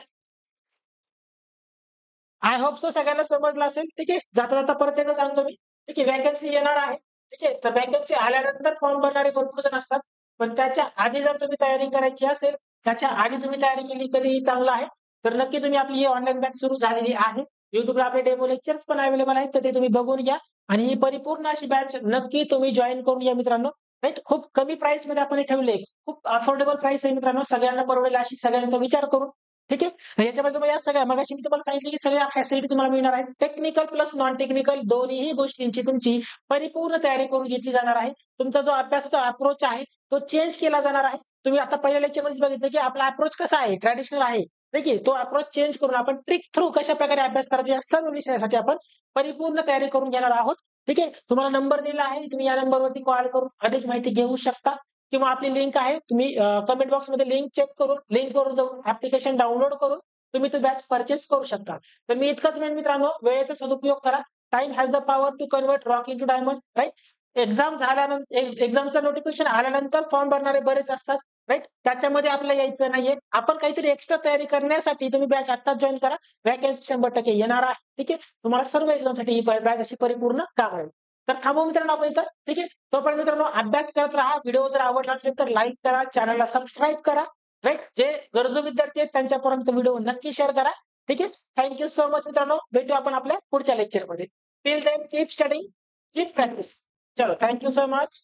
आय होप सो सगळ्यांना समजलं असेल. ठीक आहे. जाता-जाता परत एकदा सांगतो मी. ठीक आहे. व्हॅकन्सी येणार आहे. ठीक आहे. तर व्हॅकन्सी आल्यानंतर फॉर्म भरणारे भरपूर जण असतात. पण त्याच्या आधी जर तुम्ही तयारी करायची असेल, त्याच्या आधी तुम्ही तयारी केली कधीही चांगलं आहे. तर नक्की तुम्ही आपली ही ऑनलाईन बॅच सुरू झालेली आहे. YouTubeला आपले डेमो लेक्चर्स पण अवेलेबल आहेत. तर ते तुम्ही बघून घ्या आणि ही परिपूर्ण अशी बॅच नक्की तुम्ही जॉइन करून घ्या मित्रांनो. राइट. खूप कमी प्राईसमध्ये आपण हे ठेवले. खूप अफोर्डेबल प्राईस आहे मित्रांनो. सगळ्यांना परवडेल अशी सगळ्यांचा विचार करून. ठीक आहे. याच्यामध्ये तुम्हाला या सगळ्या मगाशी मी तुम्हाला सांगितलं की सगळ्या फॅसिलिटी तुम्हाला मिळणार आहेत. टेक्निकल प्लस नॉन टेक्निकल दोन्हीही गोष्टींची तुमची परिपूर्ण तयारी करून घेतली जाणार आहे. तुमचा जो अभ्यासाचा अप्रोच आहे तो चेंज केला जाणार आहे. तुम्ही आता पहिल्या लेक्चरमध्येच बघितलं की आपला अप्रोच कसा आहे? ट्रॅडिशनल आहे. ठीक आहे. तो अप्रोच चेंज करून आपण ट्रिक थ्रू कशाप्रकारे अभ्यास करायचा या सर्व विषयासाठी आपण परिपूर्ण तयारी करून घेणार आहोत. ठीक आहे. तुम्हाला नंबर दिला आहे. तुम्ही या नंबरवरती कॉल करून अधिक माहिती घेऊ शकता. किंवा आपली लिंक आहे. तुम्ही कमेंट बॉक्समध्ये लिंक चेक करून लिंकवरून जाऊन ॲप्लिकेशन डाउनलोड करून तुम्ही तो बॅच पर्चेस करू शकता. तर मी इतकंच म्हणेन मित्रांनो, वेळेचा सदुपयोग करा. Time has the power to convert rock into diamond. Right. Exam झाल्यानंतर एक्झामचं नोटिफिकेशन आल्यानंतर फॉर्म भरणारे बरेच असतात. राइट. त्याच्यामध्ये आपल्याला यायचं नाहीये. आपण काहीतरी एक्स्ट्रा तयारी करण्यासाठी तुम्ही बॅच आत्ताच जॉइन करा. व्हॅकन्सी 100% येणार आहे. ठीक आहे. तुम्हाला सर्व एक्झामसाठी ही बॅच अशी परिपूर्ण काम आहे. तर थांबू मित्रांनो आपण इथं. ठीक आहे. तोपर्यंत मित्रांनो अभ्यास करत राहा. व्हिडिओ जर आवडला असेल तर लाईक करा, चॅनलला सबस्क्राईब करा. राइट. जे गरजू विद्यार्थी आहेत त्यांच्यापर्यंत व्हिडिओ नक्की शेअर करा. ठीक आहे. थँक यू सो मच मित्रांनो. भेटू आपण आपल्या पुढच्या लेक्चरमध्ये. Till then keep studying, keep practice. चलो थँक यू सो मच.